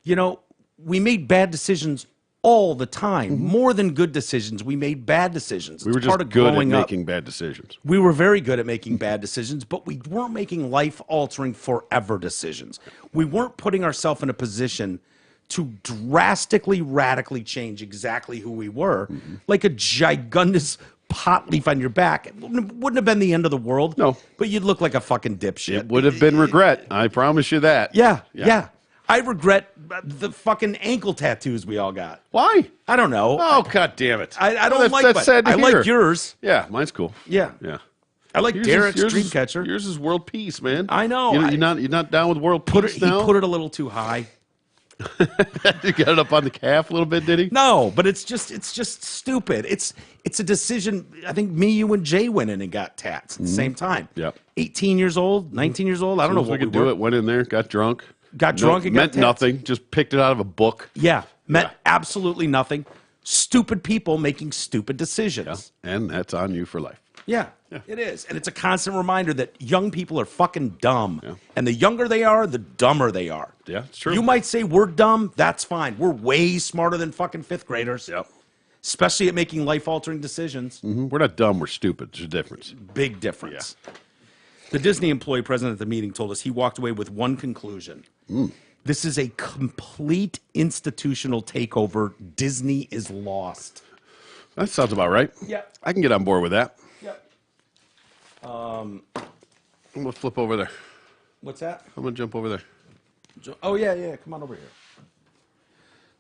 you know, we made bad decisions all the time. More than good decisions, we made bad decisions. We were It's part just of good at growing up. making bad decisions. We were very good at making bad decisions, but we weren't making life-altering forever decisions. We weren't putting ourselves in a position to drastically, radically change exactly who we were, like a gigantous pot leaf on your back. It wouldn't have been the end of the world. No. But you'd look like a fucking dipshit. It would have been regret. I promise you that. Yeah. I regret the fucking ankle tattoos we all got. Why? I don't know. Oh, God damn it. I don't Well, like that's but sad to I hear. like yours. Yeah, mine's cool. Yeah. Yeah. I like Derek's yours dream is, catcher. Yours is world peace, man. I know. You're not down with world Put peace it, now? he put it a little too high. You got it up on the calf a little bit, did he? No, but it's just stupid. It's a decision. I think me, you, and Jay went in and got tats at the same time. Yep. 18 years old, 19 years old. I don't know As soon as what we could do it. Went in there, got drunk. Got drunk and got meant tats. nothing. Just picked it out of a book. Yeah, meant Yeah. absolutely nothing. Stupid people making stupid decisions. And that's on you for life. Yeah, it is. And it's a constant reminder that young people are fucking dumb. Yeah. And the younger they are, the dumber they are. Yeah, it's true. You might say we're dumb. That's fine. We're way smarter than fucking fifth graders. Yep. Especially at making life-altering decisions. We're not dumb. We're stupid. There's a difference. Big difference. The Disney employee present at the meeting told us he walked away with one conclusion. This is a complete institutional takeover. Disney is lost. That sounds about right. Yeah. I can get on board with that. Yep. I'm going to flip over there. What's that? I'm going to jump over there. Oh, yeah. Come on over here.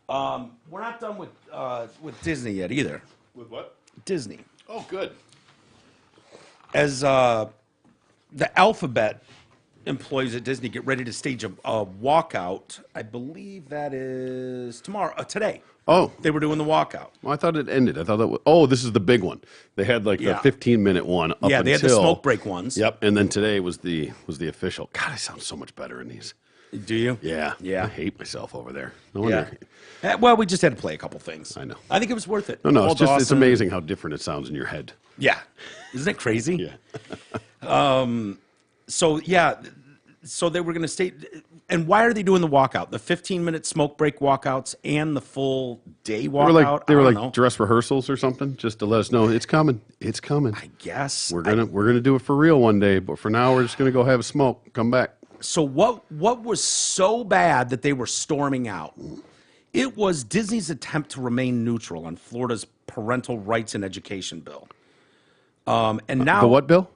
We're not done with Disney yet either. With what? Disney. Oh, good. As the Alphabet employees at Disney get ready to stage a walkout, I believe that is today. Oh. They were doing the walkout. Well, I thought it ended. I thought that was, this is the big one. They had like Yeah. the 15-minute one up Yeah, they had the until- smoke break ones. Yep, and then today was the official. God, I sound so much better in these. Do you? Yeah. Yeah. I hate myself over there. No Yeah. wonder. Well, we just had to play a couple things. I know. I think it was worth it. No, Paul it's just it's Dawson. amazing how different it sounds in your head. Yeah. Isn't it crazy? Yeah. So they were going to stay. And why are they doing the walkout? The 15-minute smoke break walkouts and the full day walkout? They were I like don't know. dress rehearsals or something, just to let us know it's coming. It's coming. I guess. We're gonna do it for real one day, but for now we're just gonna go have a smoke. Come back. So what was so bad that they were storming out? It was Disney's attempt to remain neutral on Florida's parental rights and education bill. And now The what bill?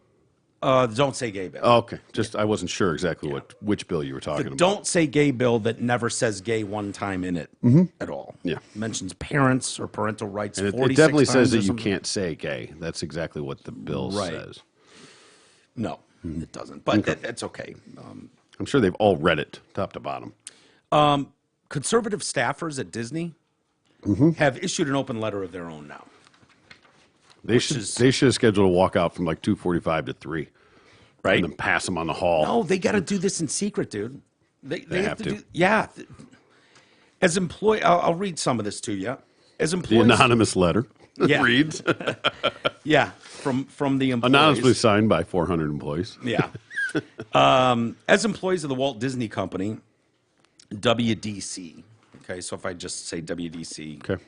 Don't Say Gay bill. Oh, okay. Just I wasn't sure exactly which bill you were talking The about. Don't Say Gay bill that never says gay one time in it at all. Yeah. Mentions parents or parental rights. And it 46 definitely says times that or you something. can't say gay. That's exactly what the bill Right. says. No, it doesn't. But it's okay. I'm sure they've all read it top to bottom. Conservative staffers at Disney have issued an open letter of their own now. They should have scheduled a walkout from like 2:45 to 3, Right. and then pass them on the hall. No, they got to do this in secret, dude. They have to. Yeah. As employee, I'll read some of this to you. As The employees, anonymous letter Yeah. reads yeah, from the employees. anonymously signed by 400 employees. Yeah. As employees of the Walt Disney Company, WDC. Okay, so if I just say WDC, Okay.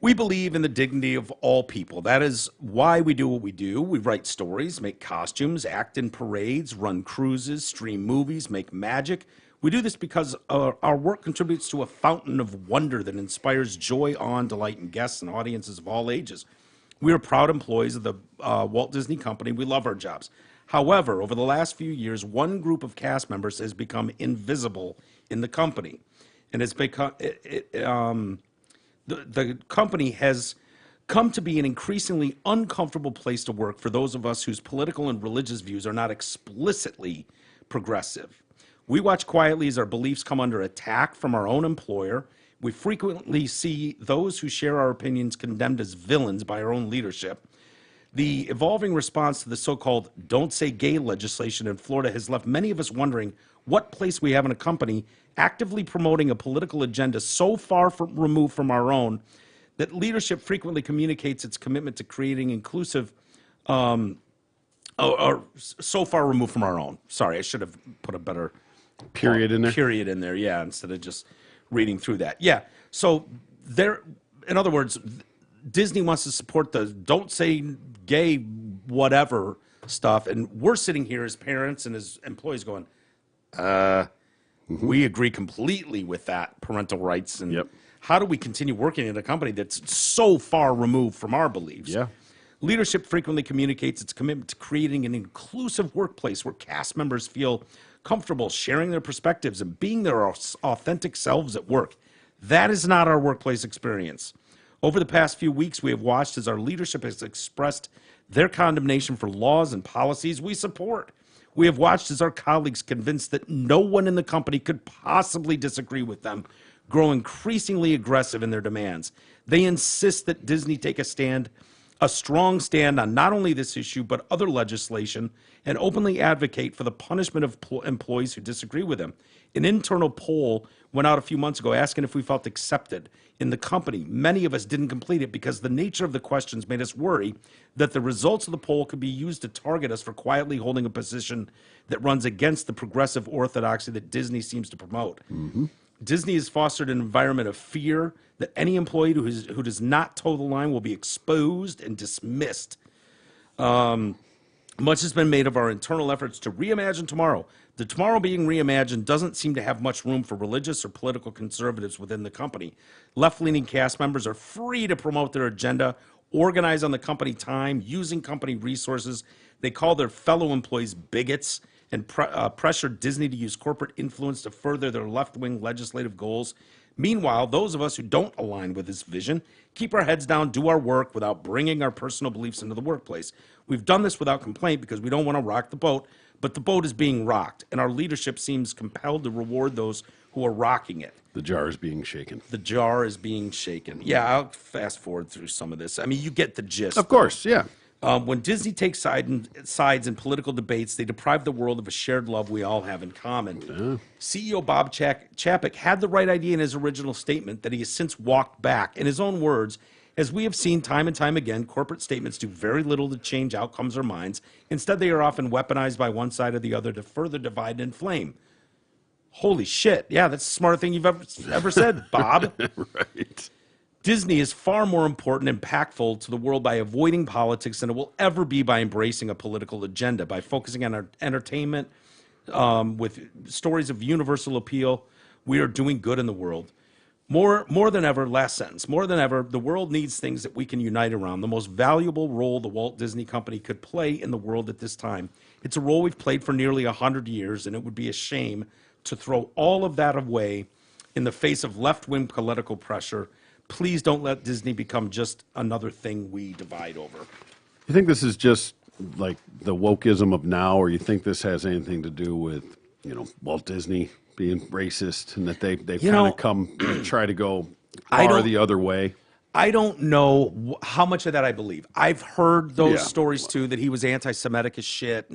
we believe in the dignity of all people. That is why we do what we do. We write stories, make costumes, act in parades, run cruises, stream movies, make magic. We do this because our work contributes to a fountain of wonder that inspires joy, awe, and delight in guests and audiences of all ages. We are proud employees of the Walt Disney Company. We love our jobs. However, over the last few years, one group of cast members has become invisible in the company, and it's become the company has come to be an increasingly uncomfortable place to work for those of us whose political and religious views are not explicitly progressive. We watch quietly as our beliefs come under attack from our own employer. We frequently see those who share our opinions condemned as villains by our own leadership. The evolving response to the so-called "Don't Say Gay" legislation in Florida has left many of us wondering what place we have in a company actively promoting a political agenda so far removed from our own that leadership frequently communicates its commitment to creating inclusive, or so far removed from our own. Sorry, I should have put a better Period in there? Period in there, yeah, instead of just reading through that. Yeah, so there, in other words, Disney wants to support the "Don't Say Gay" whatever stuff, and we're sitting here as parents and as employees going, we agree completely with that, parental rights, and how do we continue working in a company that's so far removed from our beliefs? Yeah. Leadership frequently communicates its commitment to creating an inclusive workplace where cast members feel comfortable sharing their perspectives and being their authentic selves at work. That is not our workplace experience. Over the past few weeks, we have watched as our leadership has expressed their condemnation for laws and policies we support. We have watched as our colleagues, convinced that no one in the company could possibly disagree with them, grow increasingly aggressive in their demands. They insist that Disney take a strong stand on not only this issue, but other legislation, and openly advocate for the punishment of employees who disagree with them. An internal poll went out a few months ago asking if we felt accepted in the company. Many of us didn't complete it because the nature of the questions made us worry that the results of the poll could be used to target us for quietly holding a position that runs against the progressive orthodoxy that Disney seems to promote. Disney has fostered an environment of fear that any employee who does not toe the line will be exposed and dismissed. Much has been made of our internal efforts to reimagine tomorrow. The tomorrow being reimagined doesn't seem to have much room for religious or political conservatives within the company. Left-leaning cast members are free to promote their agenda, organize on the company time, using company resources. They call their fellow employees bigots and pressure Disney to use corporate influence to further their left-wing legislative goals. Meanwhile, those of us who don't align with this vision keep our heads down, do our work without bringing our personal beliefs into the workplace. We've done this without complaint because we don't want to rock the boat, but the boat is being rocked, and our leadership seems compelled to reward those who are rocking it. The jar is being shaken. The jar is being shaken. Yeah, I'll fast forward through some of this. I mean, you get the gist. Of course, yeah. When Disney takes sides in political debates, they deprive the world of a shared love we all have in common. CEO Bob Chapek had the right idea in his original statement that he has since walked back. In his own words, as we have seen time and time again, corporate statements do very little to change outcomes or minds. Instead, they are often weaponized by one side or the other to further divide and inflame. Holy shit. Yeah, that's the smartest thing you've ever said, Bob. Right. Disney is far more important and impactful to the world by avoiding politics than it will ever be by embracing a political agenda. By focusing on our entertainment with stories of universal appeal, we are doing good in the world. More than ever, last sentence, more than ever, the world needs things that we can unite around. The most valuable role the Walt Disney Company could play in the world at this time. It's a role we've played for nearly 100 years, and it would be a shame to throw all of that away in the face of left-wing political pressure. Please don't let Disney become just another thing we divide over. You think this is just like the wokeism of now, or you think this has anything to do with, Walt Disney being racist and that they've kind of come try to go far the other way? I don't know how much of that I believe. I've heard those stories too, that he was anti-Semitic as shit,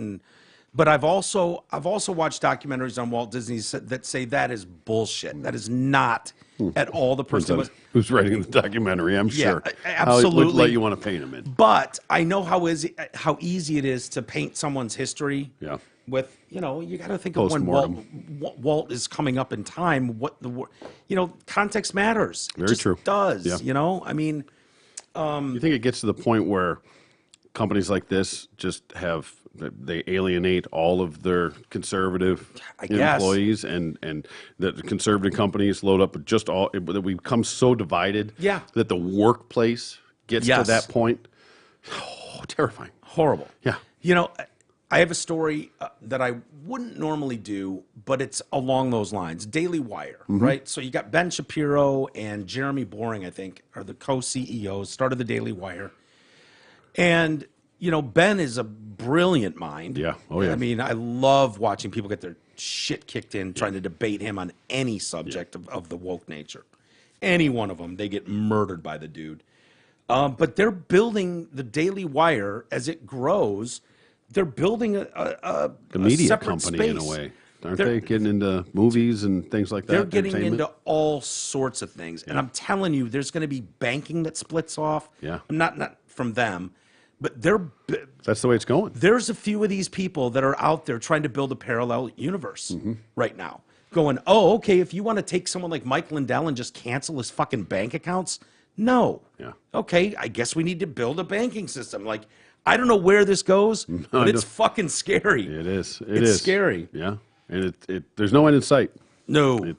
but I've also watched documentaries on Walt Disney that say that is bullshit. That is not at all the person was. Who's writing the documentary? I'm sure. Absolutely. Which light you want to paint him in? But I know how easy it is to paint someone's history. Yeah. With you got to think of when Walt is coming up in time. Context matters. Very true. It does. Yeah. I mean, you think it gets to the point where companies like this just they alienate all of their conservative employees, and the conservative companies load up with just that we become so divided that the workplace gets to that point. Oh, terrifying. Horrible. Yeah. You know, I have a story that I wouldn't normally do, but it's along those lines. Daily Wire, right? So you got Ben Shapiro and Jeremy Boring, I think, are the co-CEOs, started the Daily Wire. And, you know, Ben is a brilliant mind. Yeah. Oh, yeah. I mean, I love watching people get their shit kicked in trying to debate him on any subject of the woke nature. Any one of them, they get murdered by the dude. But they're building the Daily Wire as it grows. They're building a media separate company space. in a way. Aren't they getting into movies and things like that? They're getting entertainment? into all sorts of things. And I'm telling you, there's going to be banking that splits off. Yeah. Not from them, but That's the way it's going. there's a few of these people that are out there trying to build a parallel universe Mm-hmm. right now. Going, oh, okay, if you want to take someone like Mike Lindell and just cancel his fucking bank accounts, no. Yeah. Okay, I guess we need to build a banking system. Like, I don't know where this goes, but it's fucking scary. It is. It's scary. Yeah. And there's no end in sight. No.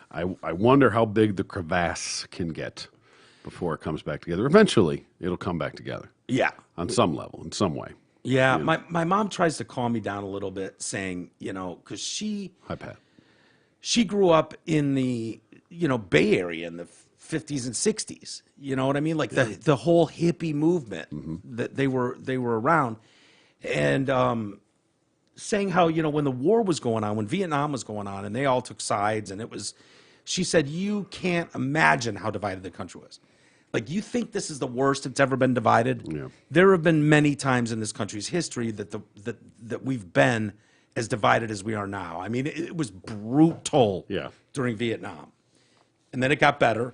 I wonder how big the crevasse can get before it comes back together. Eventually, it'll come back together Yeah. on some level, in some way. Yeah. My mom tries to calm me down a little bit, saying, you know, because Hi, Pat. she grew up in the, you know, Bay Area in the 50s and 60s. You know what I mean? Like the whole hippie movement that they were around. And saying how, you know, when the war was going on, when Vietnam was going on, and they all took sides, and it was, she said, you can't imagine how divided the country was. Like, you think this is the worst it's ever been divided? Yeah. There have been many times in this country's history that that we've been as divided as we are now. I mean, it was brutal during Vietnam. And then it got better.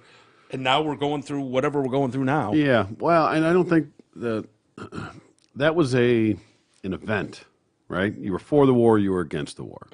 And now we're going through whatever we're going through now. Yeah. Well, and I don't think that was an event, right? You were for the war, you were against the war.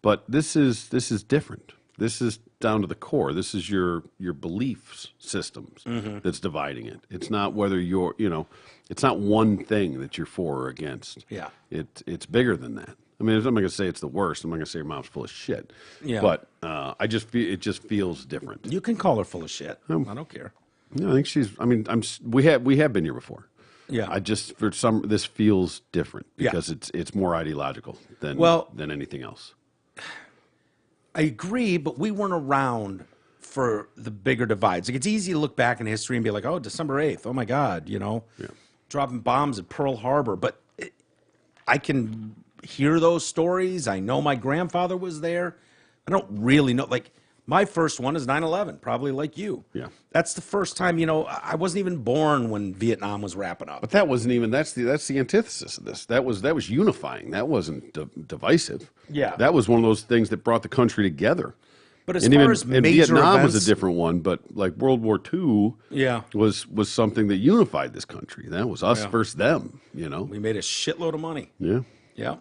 But this is different. This is down to the core. This is your belief systems that's dividing it. It's not whether you're, you know, it's not one thing that you're for or against. Yeah. It's bigger than that. I mean, I'm not going to say it's the worst. I'm not going to say your mom's full of shit. Yeah. But I just feel it just feels different. You can call her full of shit. I don't care. No, I think she's. I mean, we have been here before. Yeah. I just this feels different because it's more ideological than anything else. I agree, but we weren't around for the bigger divides. Like, it's easy to look back in history and be like, oh, December 8th, oh my God, you know, dropping bombs at Pearl Harbor. But I can hear those stories. I know my grandfather was there. I don't really know. Like, my first one is 9/11, probably like you. Yeah. That's the first time, you know, I wasn't even born when Vietnam was wrapping up. But that wasn't even. That's the antithesis of this. That was unifying. That wasn't divisive. Yeah. That was one of those things that brought the country together. But as far as major Vietnam events, was a different one, but like World War II was something that unified this country. That was us versus them, you know. We made a shitload of money. Yeah. Yeah.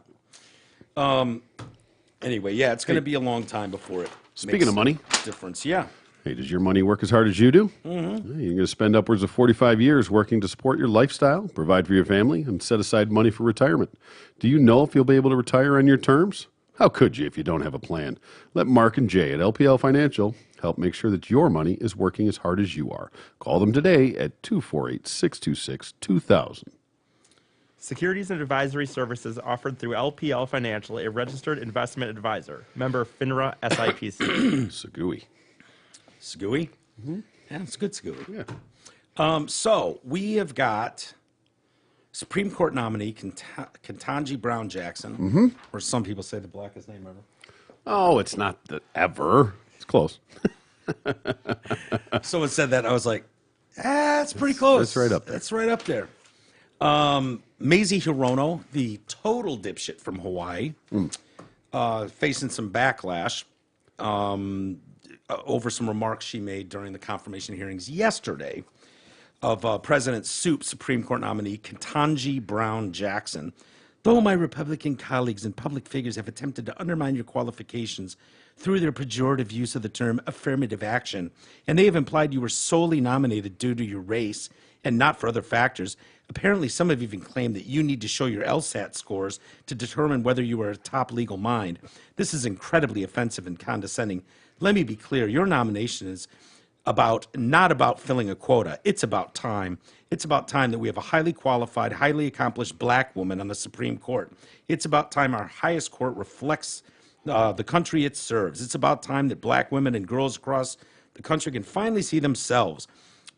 Anyway, yeah, it's going to be a long time before it Speaking makes of money. a difference. Yeah. Hey, does your money work as hard as you do? Mm-hmm. You're going to spend upwards of 45 years working to support your lifestyle, provide for your family, and set aside money for retirement. Do you know if you'll be able to retire on your terms? How could you if you don't have a plan? Let Mark and Jay at LPL Financial help make sure that your money is working as hard as you are. Call them today at 248-626-2000. Securities and advisory services offered through LPL Financial, a registered investment advisor. Member FINRA SIPC. Sagui? Mm-hmm. Yeah, it's good Sagui. Yeah. So we have got Supreme Court nominee Ketanji Brown Jackson, or some people say the blackest name ever. Oh, it's not the ever. It's close. Someone said that. I was like, it's pretty close. That's right up there. That's right up there. Mazie Hirono, the total dipshit from Hawaii, facing some backlash over some remarks she made during the confirmation hearings yesterday of President Soup's Supreme Court nominee Ketanji Brown Jackson. Though my Republican colleagues and public figures have attempted to undermine your qualifications through their pejorative use of the term affirmative action, and they have implied you were solely nominated due to your race and not for other factors, apparently some have even claimed that you need to show your LSAT scores to determine whether you are a top legal mind. This is incredibly offensive and condescending. Let me be clear, your nomination is not about filling a quota. It's about time. It's about time that we have a highly qualified, highly accomplished black woman on the Supreme Court. It's about time our highest court reflects the country it serves. It's about time that black women and girls across the country can finally see themselves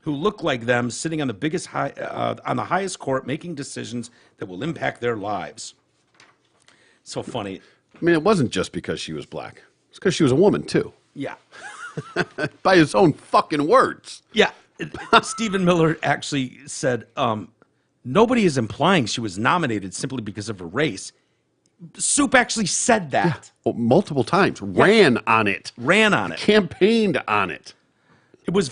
who look like them sitting on on the highest court making decisions that will impact their lives. So funny. I mean, it wasn't just because she was black. It's because she was a woman, too. Yeah. By his own fucking words. Yeah. Stephen Miller actually said, nobody is implying she was nominated simply because of her race. Soup actually said that. Yeah. Well, multiple times. Ran on it. Ran on it. Campaigned on it. It was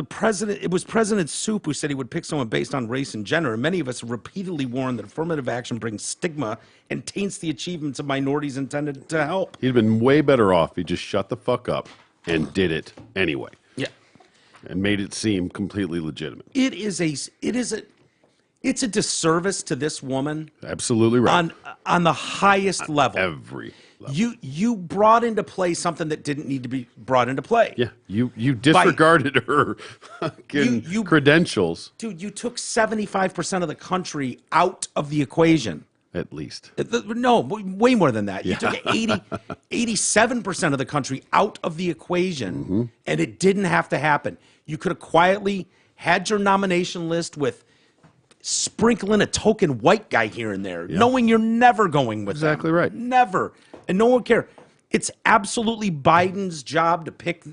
President Soup who said he would pick someone based on race and gender, and many of us repeatedly warned that affirmative action brings stigma and taints the achievements of minorities intended to help. He'd been way better off if he just shut the fuck up and did it anyway. Yeah. And made it seem completely legitimate. It's a disservice to this woman. Absolutely right. On the highest level. Every level. You brought into play something that didn't need to be brought into play. Yeah, you disregarded her fucking credentials. Dude, you took 75% of the country out of the equation. At least. No, way more than that. Yeah. You took 87% of the country out of the equation, and it didn't have to happen. You could have quietly had your nomination list with sprinkling a token white guy here and there, knowing you're never going with them. Exactly right. Never. And no one cared. It's absolutely Biden's job to pick,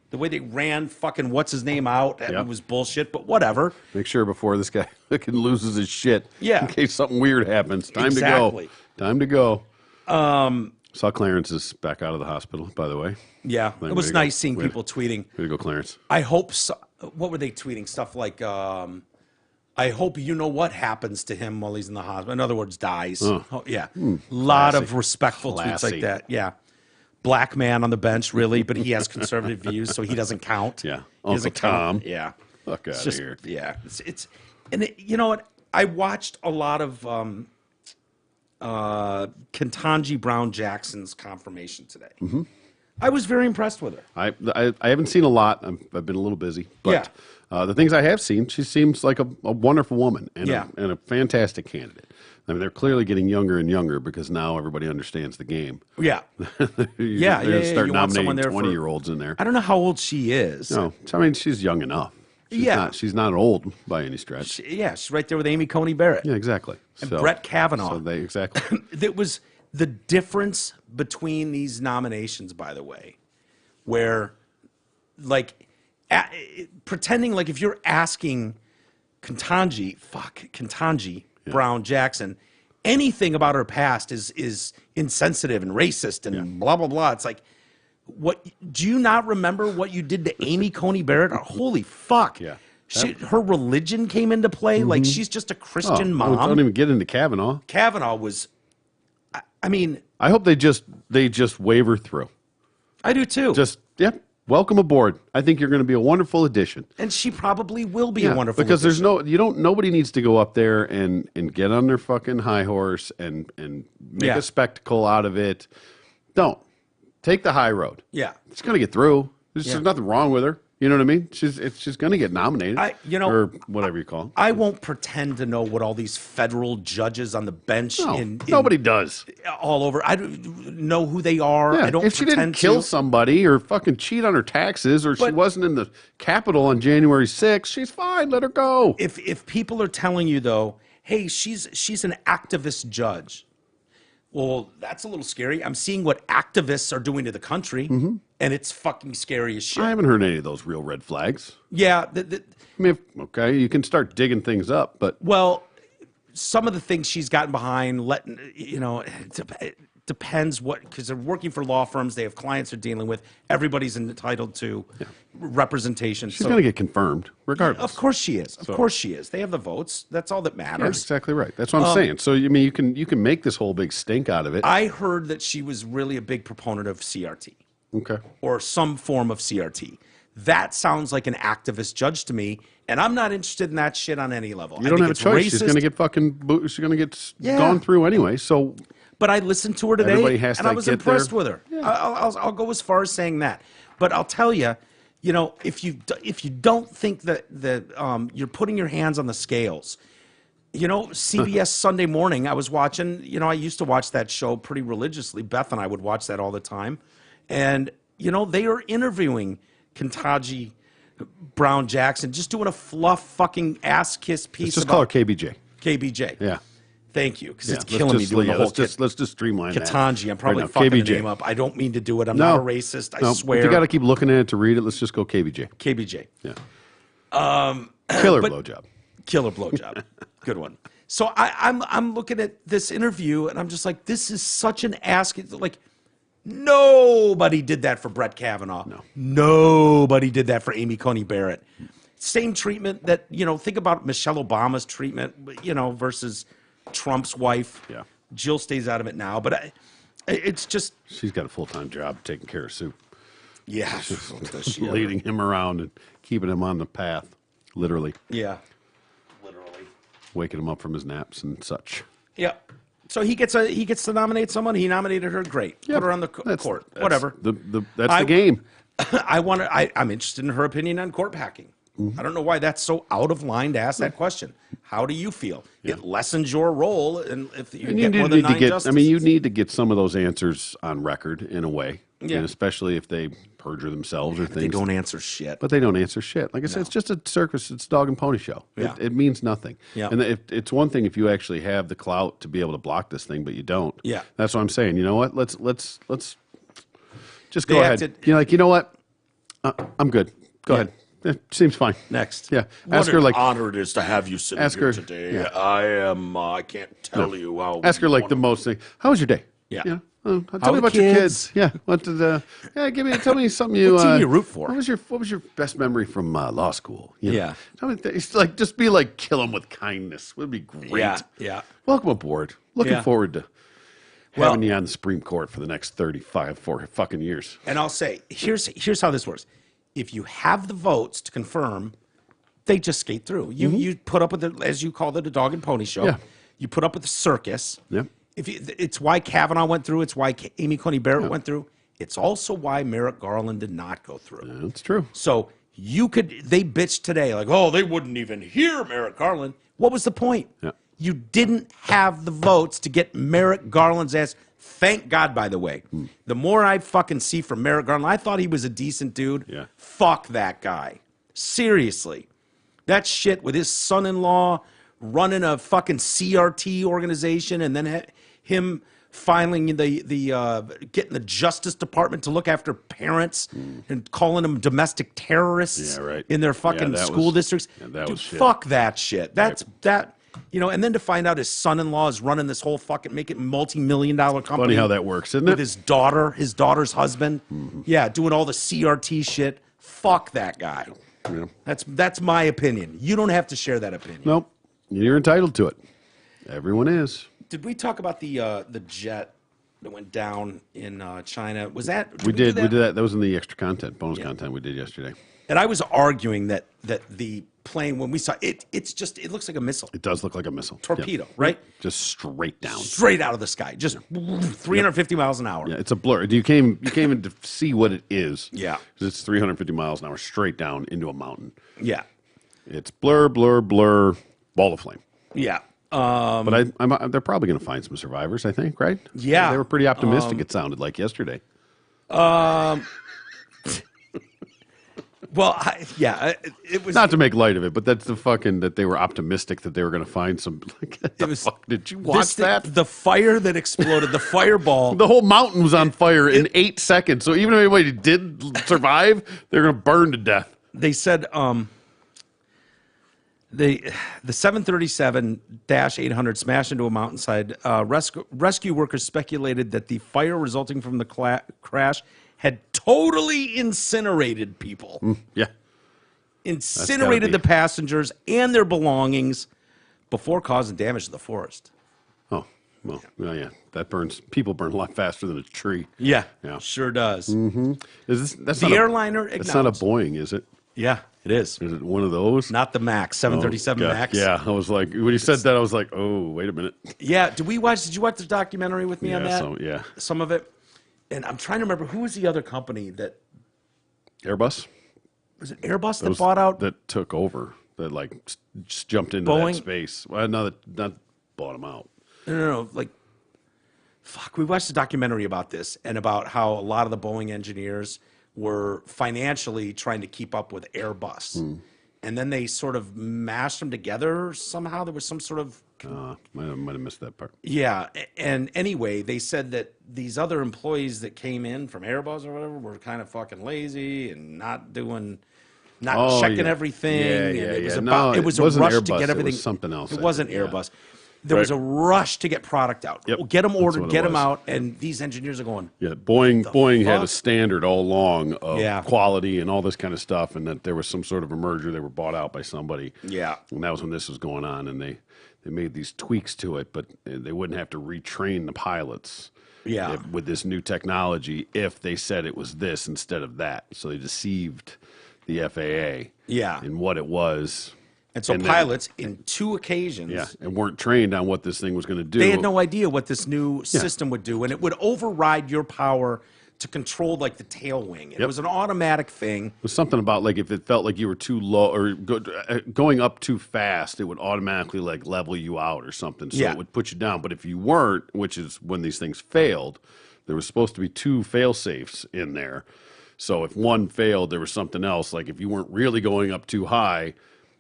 the way they ran fucking what's-his-name out. It was bullshit, but whatever. Make sure before this guy fucking loses his shit. Yeah. In case something weird happens. Time to go. Time to go. Saw Clarence is back out of the hospital, by the way. Yeah. It was nice seeing people tweeting. Way to go, Clarence. I hope so. What were they tweeting? Stuff like, I hope you know what happens to him while he's in the hospital. In other words, dies. Oh, yeah. Lot of respectful tweets like that. Yeah. Black man on the bench, really, but he has conservative views, so he doesn't count. Yeah. He doesn't Uncle Tom. count. Yeah. Fuck out of here. Yeah. You know what? I watched a lot of Ketanji Brown Jackson's confirmation today. I was very impressed with her. I haven't seen a lot. I've been a little busy. But the things I have seen, she seems like a wonderful woman and a fantastic candidate. I mean, they're clearly getting younger and younger because now everybody understands the game. Yeah. They're start You want someone nominating there 20-year-olds in there. I don't know how old she is. No, I mean, she's young enough. She's not old by any stretch. She's right there with Amy Coney Barrett. Yeah, exactly. And Brett Kavanaugh. Exactly. That was the difference between these nominations, by the way, where, like, pretending like if you're asking Ketanji Brown Jackson anything about her past is insensitive and racist and blah, blah, blah. It's like, what? Do you not remember what you did to Amy Coney Barrett? Holy fuck. Yeah. Her religion came into play. Like, she's just a Christian mom. Don't even get into Kavanaugh. Kavanaugh was, I mean, I hope they just waver through. I do too. Welcome aboard. I think you're going to be a wonderful addition. And she probably will be a wonderful because addition. nobody needs to go up there and get on their fucking high horse and make a spectacle out of it. Don't. Take the high road. Yeah. She's going to get through. There's nothing wrong with her. You know what I mean? She's going to get nominated. Or whatever you call it. I won't pretend to know what all these federal judges on the bench nobody does. All over. I don't know who they are. Yeah, I don't if she didn't kill somebody or fucking cheat on her taxes or she wasn't in the Capitol on January 6th, she's fine. Let her go. If people are telling you, though, hey, she's an activist judge. Well, that's a little scary. I'm seeing what activists are doing to the country, and it's fucking scary as shit. I haven't heard any of those real red flags. Yeah. I mean, you can start digging things up, but... Well, some of the things she's gotten behind, it depends because they're working for law firms, they have clients they're dealing with. Everybody's entitled to representation. She's going to get confirmed, regardless. Of course she is. Of course she is. They have the votes. That's all that matters. Yeah, exactly right. That's what I'm saying. So, I mean, you can make this whole big stink out of it. I heard that she was really a big proponent of CRT. Okay. Or some form of CRT. That sounds like an activist judge to me, and I'm not interested in that shit on any level. You don't have a choice. She's going to get she's going to get gone through anyway, so... But I listened to her today, and I was impressed with her. Yeah. I'll go as far as saying that. But I'll tell you, you know, if you don't think that you're putting your hands on the scales, you know, CBS Sunday Morning, I was watching, you know, I used to watch that show pretty religiously. Beth and I would watch that all the time. And, you know, they are interviewing Ketanji Brown Jackson, just doing a fluff fucking ass kiss piece. Let's just call her KBJ. KBJ. Yeah. Thank you, because Yeah, it's killing me doing the whole let's just streamline that. Ketanji. I'm probably Right now, fucking the KBJ. name up. I don't mean to do it. I'm not a racist. I No, swear. If you got to keep looking at it to read it, let's just go KBJ. KBJ. Yeah. Killer but- blowjob. Killer blowjob. Good one. So I'm looking at this interview and I'm just like, this is such an ass. Like, nobody did that for Brett Kavanaugh. No. Nobody did that for Amy Coney Barrett. Same treatment that, you know, think about Michelle Obama's treatment, you know, versus Trump's wife. Yeah. Jill stays out of it now, but it's just, She's got a full-time job taking care of Sue. yeah. Leading him around and keeping him on the path, literally. Yeah. Literally. Waking him up from his naps and such. Yeah. So he gets to nominate someone. He nominated her. Great. Put her on the court. Whatever. That's the game. I'm interested in her opinion on court packing. I don't know why that's so out of line to ask that question. How do you feel? It lessens your role, and if you And get more than 9 justices. I mean, you need to get some of those answers on record in a way. Yeah. And especially if they perjure themselves or things. they don't answer shit. But they don't answer shit. Like I said, it's just a circus. It's a dog and pony show. Yeah. It means nothing. Yeah. And it's one thing if you actually have the clout to be able to block this thing, but you don't. Yeah. That's what I'm saying. You know what? Let's just They go ahead. acted- You're like, you know what? I'm good. Go ahead. It seems fine. Next. Yeah. What Ask her an like honor it is to have you sitting ask here her- today. yeah. I am. I can't tell you how. ask her like the most thing. How was your day? Yeah. You know, How tell me the about your kids? kids. Yeah. What did tell me something you What team you root for? What was your best memory from law school? You know? Yeah. Tell me it's like just be like kill them with kindness. Would be great. Yeah. Yeah. Welcome aboard. Looking Yeah. forward to Well- having you on the Supreme Court for the next 35 fucking years. And I'll say, here's how this works. If you have the votes to confirm, they just skate through. You put up with it, as you called it, a dog and pony show. Yeah. You put up with the circus. Yeah. It's why Kavanaugh went through. It's why Amy Coney Barrett went through. It's also why Merrick Garland did not go through. Yeah, that's true. So they bitched today like, oh, they wouldn't even hear Merrick Garland. What was the point? Yeah. You didn't have the votes to get Merrick Garland's ass. Thank God, by the way. The more I fucking see from Merrick Garland, I thought he was a decent dude. Yeah. Fuck that guy. Seriously. That shit with his son-in-law running a fucking CRT organization and then him filing getting the Justice Department to look after parents and calling them domestic terrorists Yeah, right. in their Yeah, fucking that school was- districts. yeah, that Dude, was shit. fuck that shit. That's that. You know, and then to find out his son-in-law is running this whole fucking making multi-million-dollar company. Funny how that works, isn't with it? his daughter's husband. Yeah, doing all the CRT shit. Fuck that guy. Yeah. That's my opinion. You don't have to share that opinion. Nope. You're entitled to it. Everyone is. Did we talk about the jet that went down in China? Was that We do did. We did that. That was in the extra content, bonus Yeah. content we did yesterday. And I was arguing that the plane when we saw it, it looks like a missile, It does look like a missile. torpedo, Yep. right? Just straight down. Straight out of the sky, just 350 miles an hour. Yeah, it's a blur. You can't even see what it is. Yeah. 'Cause it's 350 miles an hour straight down into a mountain. Yeah, It's blur, blur, blur, ball of flame. yeah. But they're probably going to find some survivors, I think, right? Yeah. They were pretty optimistic, it sounded like yesterday. Well, it was Not to make light of it, but that's the fucking that they were optimistic that they were going to find some. Like, fuck, did you watch that? The fire that exploded, the fireball. The whole mountain was on fire in 8 seconds. So even if anybody did survive, they're going to burn to death. They said the 737-800 smashed into a mountainside. Rescue workers speculated that the fire resulting from the crash had totally incinerated people. Yeah. Incinerated the passengers and their belongings before causing damage to the forest. Oh, well, yeah. That burns. People burn a lot faster than a tree. Yeah, Yeah. sure does. That's The not airliner It's not a acknowledged. Boeing, is it? Yeah, it is. Is it one of those? Not the Max, 737 Oh, God. Max. Yeah, I was like, when you said that, I was like, oh, wait a minute. Yeah, did you watch the documentary with me on Yeah, that? yeah. Some of it. And I'm trying to remember who was the other company that Airbus? Was it Airbus that bought out? That took over. That like just jumped into Boeing? that space. Well, no, not bought them out. No. Like, fuck. We watched a documentary about this and about how a lot of the Boeing engineers were financially trying to keep up with Airbus, and then they sort of mashed them together somehow. There was some sort of Might have missed that part. yeah. And anyway, they said that these other employees that came in from Airbus or whatever were kind of fucking lazy and not checking yeah. everything. Yeah, and yeah, it was yeah. about No, it was it a wasn't rush to Airbus, get it was everything. something else, It I wasn't think, yeah. Airbus. There was a rush to get product out. Yep. Get them That's ordered, what it get them was. out, and these engineers are going. Yeah, Boeing had a fuck? standard all along of Yeah. quality and all this kind of stuff, and that there was some sort of a merger. They were bought out by somebody. Yeah. And that was when this was going on, and they made these tweaks to it, but they wouldn't have to retrain the pilots. Yeah. With this new technology, if they said it was this instead of that, so they deceived the FAA. Yeah. In what it was. And so then- pilots, in 2 occasions, Yeah, and weren't trained on what this thing was going to do. they had no idea what this new system would do, and it would override your power to control like the tail wing. It Yep. was an automatic thing. It was something about like if it felt like you were too low or going up too fast, it would automatically like level you out or something. So Yeah. it would put you down. But if you weren't, which is when these things failed, there was supposed to be 2 fail safes in there. So if one failed, there was something else. Like if you weren't really going up too high,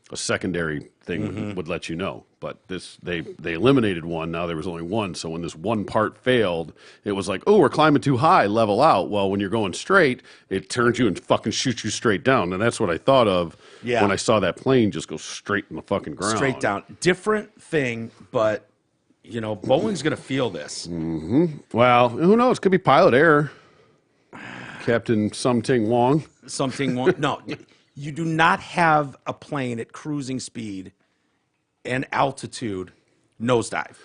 a secondary thing would let you know. But they eliminated one. Now there was only one. So when this one part failed, it was like, oh, we're climbing too high, level out. Well, when you're going straight, it turns you and fucking shoots you straight down. And that's what I thought of when I saw that plane just go straight in the fucking ground. Straight down. Different thing, but Boeing's going to feel this. Well, who knows? Could be pilot error. Captain Something Wong. Something won't. No, you do not have a plane at cruising speed and altitude nosedive.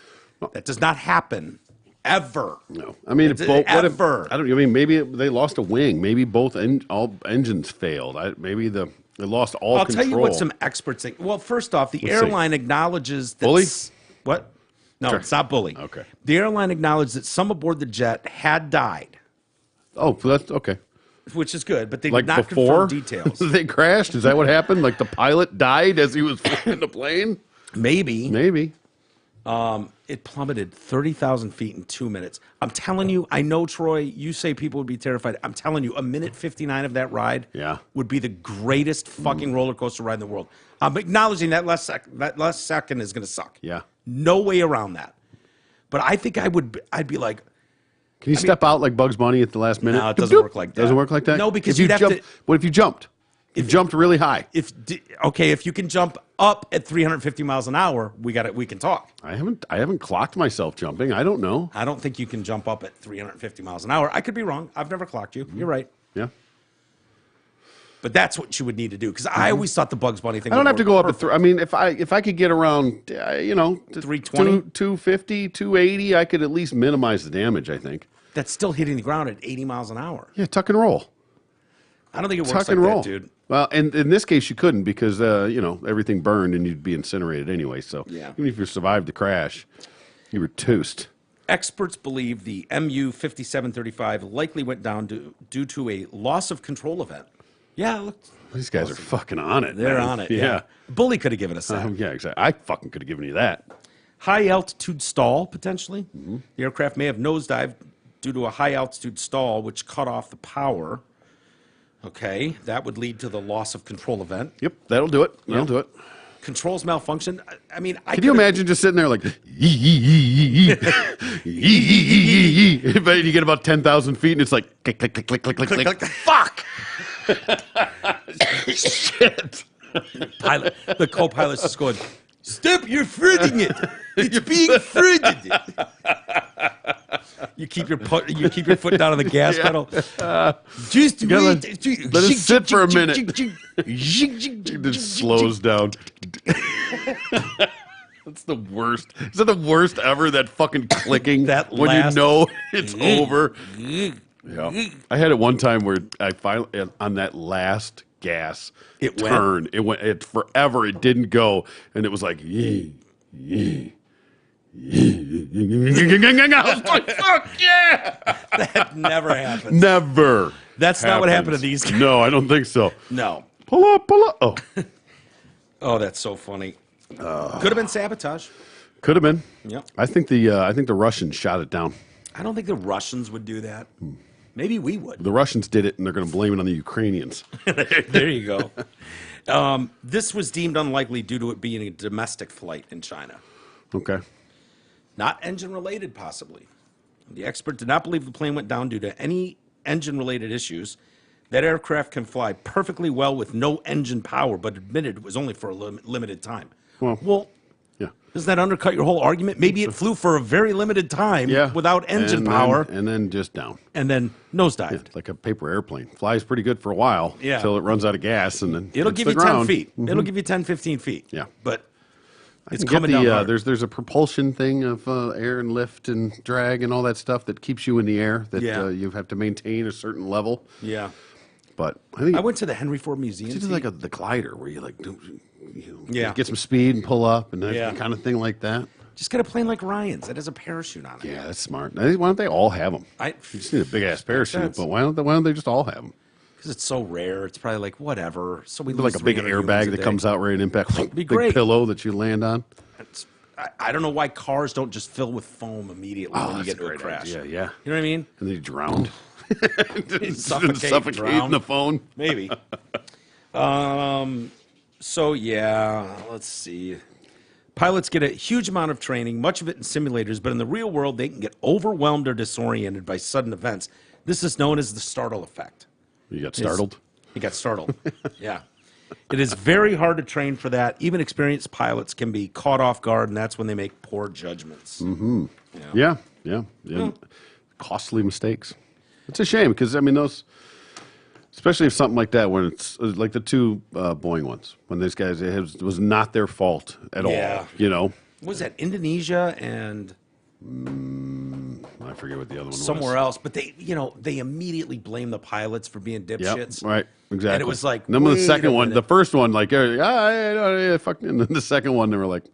That does not happen ever. No, I mean, It's what if, ever. I don't. I mean, maybe they lost a wing. Maybe all engines failed. Maybe they lost all I'll control. tell you what some experts think. Well, first off, the Let's see. airline acknowledges that. Bully? What? No, Sure. it's not bully. Okay. The airline acknowledged that some aboard the jet had died, Oh, that's okay. which is good, but they Like did not before confirm details. they crashed. Is that what happened? Like the pilot died as he was flying the plane? Maybe. Maybe. It plummeted 30,000 feet in 2 minutes. I'm telling you, I know, Troy, you say people would be terrified. I'm telling you, a minute 59 of that ride would be the greatest fucking roller coaster ride in the world. I'm acknowledging that last second is going to suck. Yeah. No way around that. But I think I'd be like, Can you step out like Bugs Bunny at the last minute? No, it doesn't work like that. Doesn't work like that? No, because if you you'd have jumped, to- what if you jumped? You jumped really high. if you can jump up at 350 miles an hour, we can talk. I haven't clocked myself jumping. I don't know. I don't think you can jump up at 350 miles an hour. I could be wrong. I've never clocked you. You're right. Yeah. But that's what you would need to do, because I always thought the Bugs Bunny thing. I don't would have to work go up at perfect. I mean, if I could get around, 320? 250, 280, I could at least minimize the damage, I think. That's still hitting the ground at 80 miles an hour. Yeah, tuck and roll. I don't think it works Tuck like and roll. that, dude. Well, and in this case, you couldn't because, everything burned and you'd be incinerated anyway. So Yeah. even if you survived the crash, you were toast. Experts believe the MU 5735 likely went down due to a loss of control event. Yeah, look, These guys are fucking on it. they're man. on it. Yeah. Bully could have given us that. Yeah, exactly. I fucking could have given you that. High altitude stall, potentially. Mm-hmm. The aircraft may have nosedived due to a high altitude stall, which cut off the power. Okay, that would lead to the loss of control event. Yep, that'll do it. That'll do it. Controls malfunction. I mean, Can you imagine just sitting there like, but you get about 10,000 feet and it's like, click, click, click, click, click, click, click. Fuck! Shit. The co-pilot's just going, stop, you're fruiting it. It's being fruited. You keep your foot down on the gas pedal. Just gotta wait. let it sit for a minute. It just slows down. That's the worst. Is that the worst ever? That fucking clicking That when last- you know it's over. Yeah, I had it one time where I finally on that last gas It went? turn. It went. It forever. It didn't go, and it was like yee, yee. I was like, fuck yeah! That never happens. Never. That's not what happened to happens. these guys. No, I don't think so. No. Pull up, pull up. Oh, Oh, that's so funny. Could have been sabotage. could have been. Yep. I think the Russians shot it down. I don't think the Russians would do that. Maybe we would. The Russians did it, and they're going to blame it on the Ukrainians. There you go. This was deemed unlikely due to it being a domestic flight in China. Okay. Not engine-related, possibly. The expert did not believe the plane went down due to any engine-related issues. That aircraft can fly perfectly well with no engine power, but admitted it was only for a limited time. Well, yeah. doesn't that undercut your whole argument? Maybe it flew for a very limited time without engine power. And then just down. And then nosedived. Yeah, like a paper airplane. Flies pretty good for a while until it runs out of gas, and then It'll hits give the you 10 ground. feet. Mhm. It'll give you 10, 15 feet. Yeah. But I it's can coming get down hard. there's a propulsion thing of air and lift and drag and all that stuff that keeps you in the air that you have to maintain a certain level. Yeah. But I think I went to the Henry Ford Museum. it's like the glider where you like Yeah. get some speed and pull up and that Yeah. kind of thing like that. Just get a plane like Ryan's that has a parachute on it. Yeah, that's smart. Why don't they all have them? You just need a big ass parachute, sense. but why don't they just all have them? Because it's so rare. It's probably like, whatever. So we Like lose a big 300 humans airbag a that day. comes out right at impact. be Big great. pillow that you land on. I don't know why cars don't just fill with foam immediately when you that's get a into a great crash. idea, yeah. You know what I mean? And then you drowned. Suffocate, in the phone. Maybe. So yeah, let's see. Pilots get a huge amount of training, much of it in simulators, but in the real world, they can get overwhelmed or disoriented by sudden events. This is known as the startle effect. You got startled? You got startled. Yeah. It is very hard to train for that. Even experienced pilots can be caught off guard, and that's when they make poor judgments. Mm-hmm. Yeah. Costly mistakes. It's a shame because, I mean, those, especially if something like that, when it's like the two Boeing ones, when these guys, it was not their fault at all, you know? What was that, Indonesia and I forget what the other one was. somewhere else, but they immediately blame the pilots for being dipshits. Yep, right, exactly. And it was like, and then with the wait second a one, minute. the first one, like, fuck, and then the second one, they were like,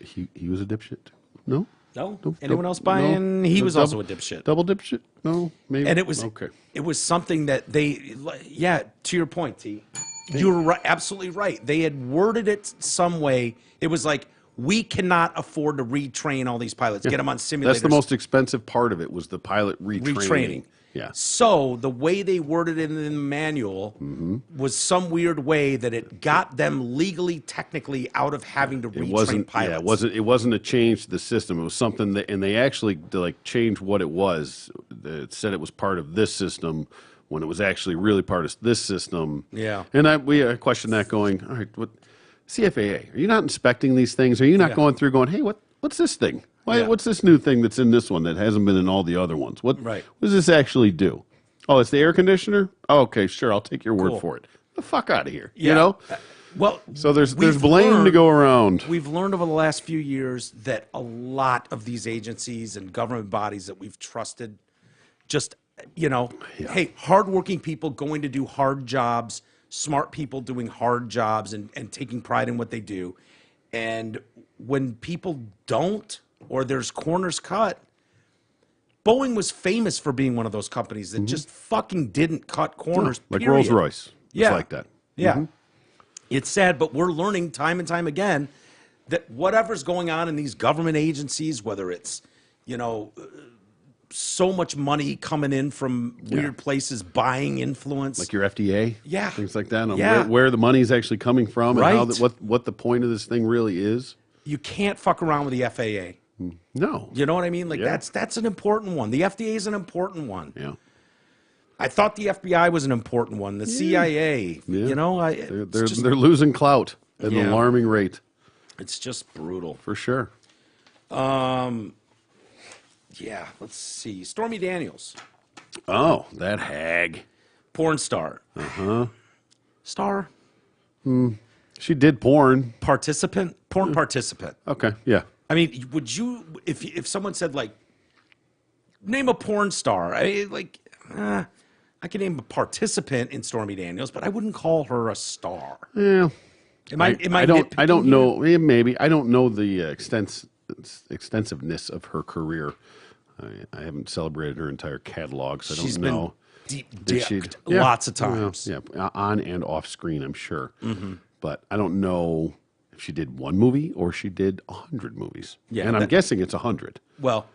he was a dipshit. No? No? Nope, Anyone nope, else buying? no. He The was also a dipshit. Double dipshit? No, maybe. And it was okay. It was something that they, yeah. To your point, T, you were right, absolutely right. They had worded it some way. It was like, we cannot afford to retrain all these pilots. Get them on simulators. That's the most expensive part of it was the pilot retraining. Yeah. So the way they worded it in the manual was some weird way that it got them legally, technically out of having to retrain pilots. It wasn't a change to the system. It was something that, and they actually changed what it was. It said it was part of this system when it was actually really part of this system. Yeah. And we questioned that, going, all right, what CFAA? Are you not inspecting these things? Are you not going through going, hey, what's this thing? What's this new thing that's in this one that hasn't been in all the other ones? What does this actually do? Oh, it's the air conditioner? Oh, okay, sure, I'll take your word for it. The fuck out of here. Yeah. You know? Well, so there's blame to go around. We've learned over the last few years that a lot of these agencies and government bodies that we've trusted just, hey, hardworking people going to do hard jobs, smart people doing hard jobs and taking pride in what they do. And when people don't, or there's corners cut, Boeing was famous for being one of those companies that just fucking didn't cut corners. Like period. Rolls-Royce. Yeah. It's like that. Yeah. It's sad, but we're learning time and time again that whatever's going on in these government agencies, whether it's, so much money coming in from weird places, buying influence. Like your FDA? Yeah. Things like that. Yeah. Where the money is actually coming from Right. and what the point of this thing really is. You can't fuck around with the FAA. No. You know what I mean? Like that's an important one. The FDA is an important one. Yeah. I thought the FBI was an important one. The CIA. Yeah. They're losing clout at an alarming rate. It's just brutal. For sure. Yeah, let's see. Stormy Daniels. Oh, that hag. Porn star. Uh-huh. Star? She did porn. Participant? Porn participant. Okay, yeah. I mean, would you, if someone said, like, name a porn star, I can name a participant in Stormy Daniels, but I wouldn't call her a star. Yeah. I don't know. Maybe. I don't know the extensiveness of her career. I haven't celebrated her entire catalog, so I don't know. deep Did she? dicked Yeah. lots of times. Yeah, on and off screen, I'm sure. But I don't know if she did one movie or she did 100 movies. Yeah, and I'm that- guessing it's 100. Well,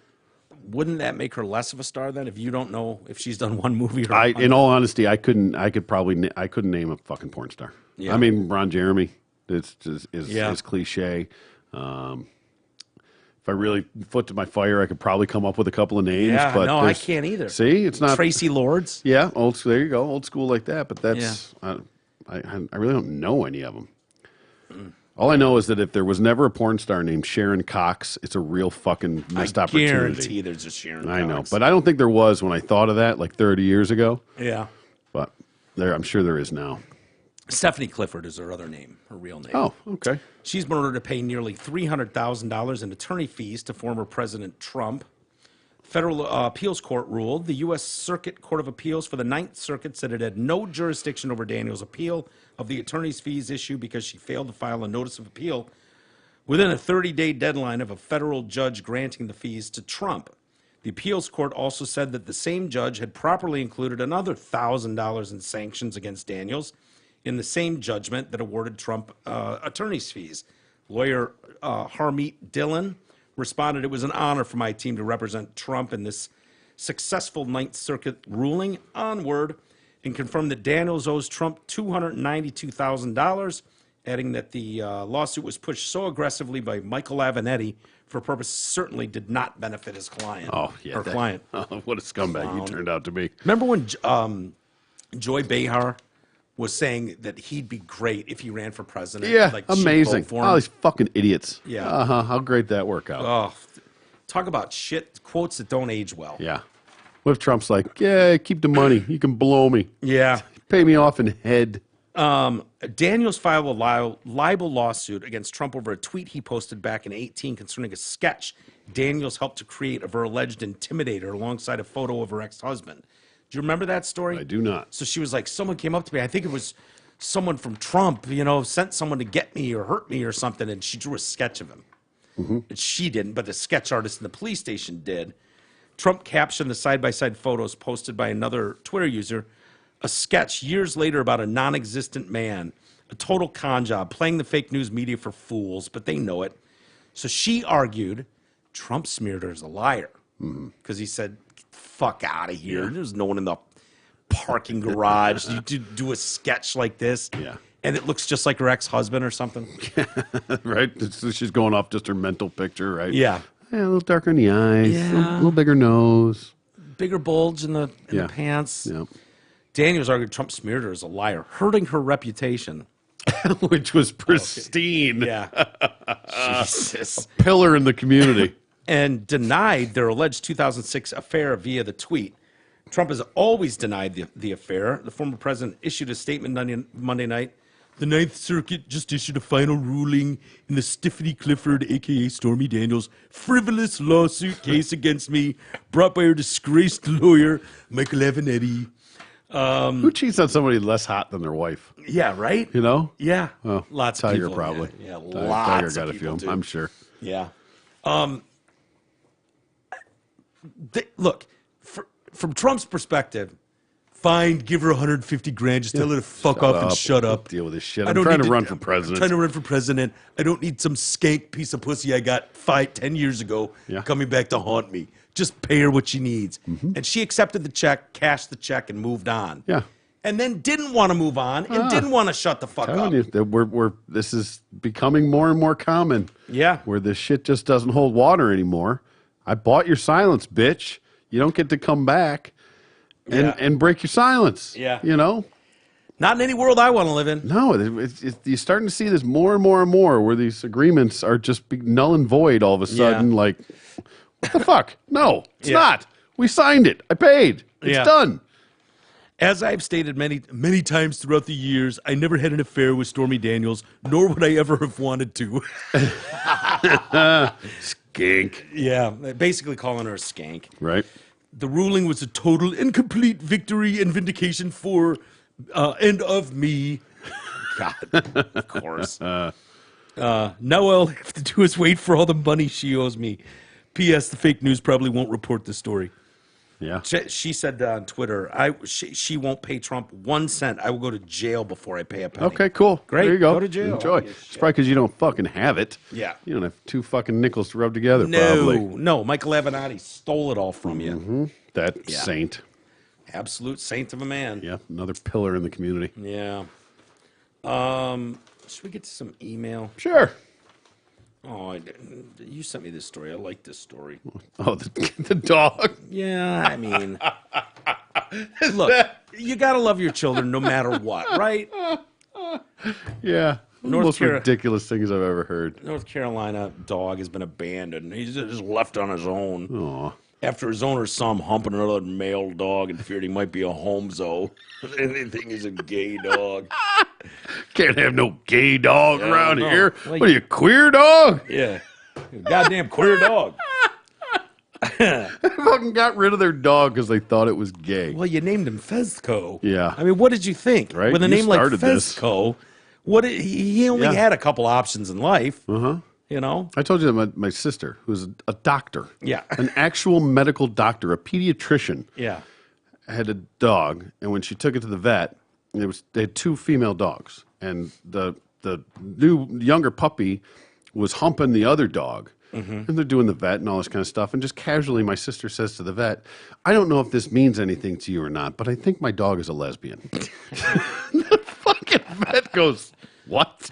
wouldn't that make her less of a star then if you don't know if she's done one movie or In all honesty, I couldn't name a fucking porn star. Yeah. I mean, Ron Jeremy is Yeah. cliche. If I really foot to my fire, I could probably come up with a couple of names. Yeah, but no, I there's- can't either. See, it's not Tracy Lords. Yeah, old school. There you go, old school like that. But that's I really don't know any of them. All I know is that if there was never a porn star named Sharon Cox, it's a real fucking missed I opportunity. guarantee there's a Sharon I know, Cox. but I don't think there was when I thought of that like 30 years ago. Yeah. But I'm sure there is now. Stephanie Clifford is her other name, her real name. Oh, okay. She's been ordered to pay nearly $300,000 in attorney fees to former President Trump. Federal appeals court ruled the U.S. Circuit Court of Appeals for the Ninth Circuit said it had no jurisdiction over Daniels' appeal of the attorney's fees issue because she failed to file a notice of appeal within a 30-day deadline of a federal judge granting the fees to Trump. The appeals court also said that the same judge had properly included another $1,000 in sanctions against Daniels in the same judgment that awarded Trump attorney's fees. Lawyer Harmeet Dillon responded, "It was an honor for my team to represent Trump in this successful Ninth Circuit ruling onward," and confirmed that Daniels owes Trump $292,000, adding that the lawsuit was pushed so aggressively by Michael Avenatti for purposes certainly did not benefit his client. Oh, yeah. Her client. What a scumbag he turned out to be. Remember when Joy Behar was saying that he'd be great if he ran for president? Yeah, Like, she'd vote amazing. for Oh, him? these fucking idiots. Yeah. How great that work out. Oh, talk about shit quotes that don't age well. Yeah. What if Trump's like, yeah, keep the money. You can blow me. Yeah. Pay me off in head. Daniels filed a libel lawsuit against Trump over a tweet he posted back in 2018 concerning a sketch Daniels helped to create of her alleged intimidator alongside a photo of her ex-husband. Do you remember that story? I do not. So she was like, someone came up to me. I think it was someone from Trump, sent someone to get me or hurt me or something, and she drew a sketch of him. And she didn't, but the sketch artist in the police station did. Trump captioned the side-by-side photos posted by another Twitter user, a sketch years later about a non-existent man, a total con job, playing the fake news media for fools, but they know it. So she argued Trump smeared her as a liar because he said, fuck out of here. There's no one in the parking garage. You do a sketch like this, and it looks just like her ex-husband or something. Right? She's going off just her mental picture, right? Yeah. Yeah, a little darker in the eyes, Yeah. a little bigger nose. Bigger bulge in the pants. Yeah. Daniels argued Trump smeared her as a liar, hurting her reputation. Which was pristine. Yeah. Jesus. Pillar in the community. And denied their alleged 2006 affair via the tweet. Trump has always denied the affair. The former president issued a statement Monday night. The Ninth Circuit just issued a final ruling in the Stephanie Clifford, a.k.a. Stormy Daniels, frivolous lawsuit case against me, brought by her disgraced lawyer, Michael Avenatti. Who cheats on somebody less hot than their wife? Yeah, right? You know? Yeah. Well, Lots of Tiger people. probably. Yeah, Tiger lots got of a few, people do. I'm sure. Yeah. Look, from Trump's perspective, fine, give her 150 grand, just tell her to fuck off and shut up. Deal with this shit. I I'm don't trying need to run for I'm president. trying to run for president. I don't need some skank piece of pussy I got 10 years ago coming back to haunt me. Just pay her what she needs. And she accepted the check, cashed the check, and moved on. Yeah. And then didn't want to move on and didn't want to shut the fuck up. Telling you that this is becoming more and more common. Yeah. Where this shit just doesn't hold water anymore. I bought your silence, bitch. You don't get to come back and break your silence. Yeah. You know? Not in any world I want to live in. No, you're starting to see this more and more and more where these agreements are just null and void all of a sudden. Like, what the fuck? No, it's not. We signed it. I paid. It's done. As I've stated many times throughout the years, I never had an affair with Stormy Daniels, nor would I ever have wanted to. Skank. Yeah, basically calling her a skank. Right. The ruling was a total and complete victory and vindication for and of me. God, of course. Now all I have to do is wait for all the money she owes me. P.S. The fake news probably won't report the story. Yeah. She said on Twitter, she won't pay Trump 1 cent. I will go to jail before I pay a penny. Okay, cool. Great. There you go. Go to jail. Enjoy. It's probably because you don't fucking have it. Yeah. You don't have 2 fucking nickels to rub together, No, probably. no. Michael Avenatti stole it all from you. That Yeah. saint. Absolute saint of a man. Yeah, another pillar in the community. Yeah. Should we get to some email? Sure. Oh, you sent me this story. I like this story. Oh, the dog. Yeah, I mean, look, you gotta love your children no matter what, right? Yeah. North Most Carolina- ridiculous things I've ever heard. North Carolina dog has been abandoned. He's just left on his own. Aw. After his owner saw him humping another male dog and feared he might be a homezo. They think he's a gay dog. Can't have no gay dog Yeah, around no. here. Like- What are you, queer dog? Yeah. Goddamn queer dog. Fucking got rid of their dog because they thought it was gay. Well, you named him Fezco. Yeah. I mean, what did you think? Right? With a You name like started this. Fezco, he only Yeah. had a couple options in life. Uh-huh. You know? I told you that my sister, who's a doctor, Yeah. an actual medical doctor, a pediatrician, Yeah. had a dog, and when she took it to the vet, they had 2 female dogs, and the new younger puppy was humping the other dog. And they're doing the vet and all this kind of stuff. And just casually, my sister says to the vet, I don't know if this means anything to you or not, but I think my dog is a lesbian. The fucking vet goes, what?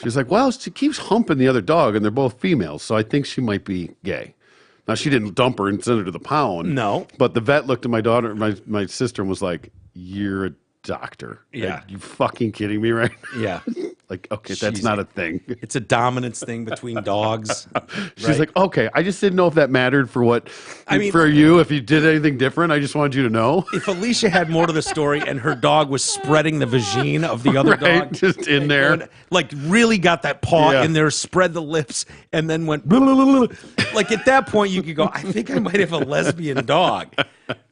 She's like, well, she keeps humping the other dog, and they're both females, so I think she might be gay. Now, she didn't dump her and send her to the pound. No. But the vet looked at my daughter, my sister, and was like, you're a doctor. Yeah. Like, you fucking kidding me right now? Yeah. Like, okay, that's She's- not a thing. It's a dominance thing between dogs. She's right? like, okay, I just didn't know if that mattered for what, I mean- for you, if you did anything different. I just wanted you to know. If Alicia had more to the story and her dog was spreading the vagine of the other Right, dog, just in there. going- like really got that paw Yeah. in there, spread the lips, and then went blah, blah, blah, blah. Like at that point you could go, I think I might have a lesbian dog.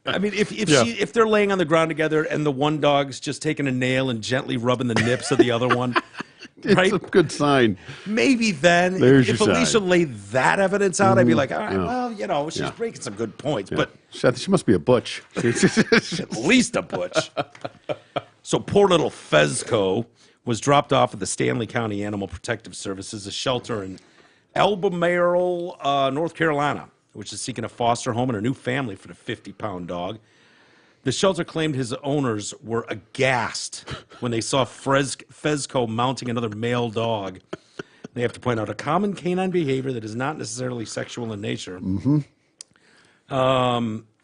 I mean, if they're laying on the ground together and the one dog's just taking a nail and gently rubbing the nips of the other one, right? It's a good sign. Maybe then, There's if your Alicia sign. laid that evidence out, I'd be like, all right, Yeah. well, you know, she's Yeah. breaking some good points, Yeah. but She must be a butch. at least a butch. So poor little Fezco was dropped off at the Stanley County Animal Protective Services, a shelter in Albemarle, North Carolina, which is seeking a foster home and a new family for the 50-pound dog. The shelter claimed his owners were aghast when they saw Fezco mounting another male dog. They have to point out a common canine behavior that is not necessarily sexual in nature.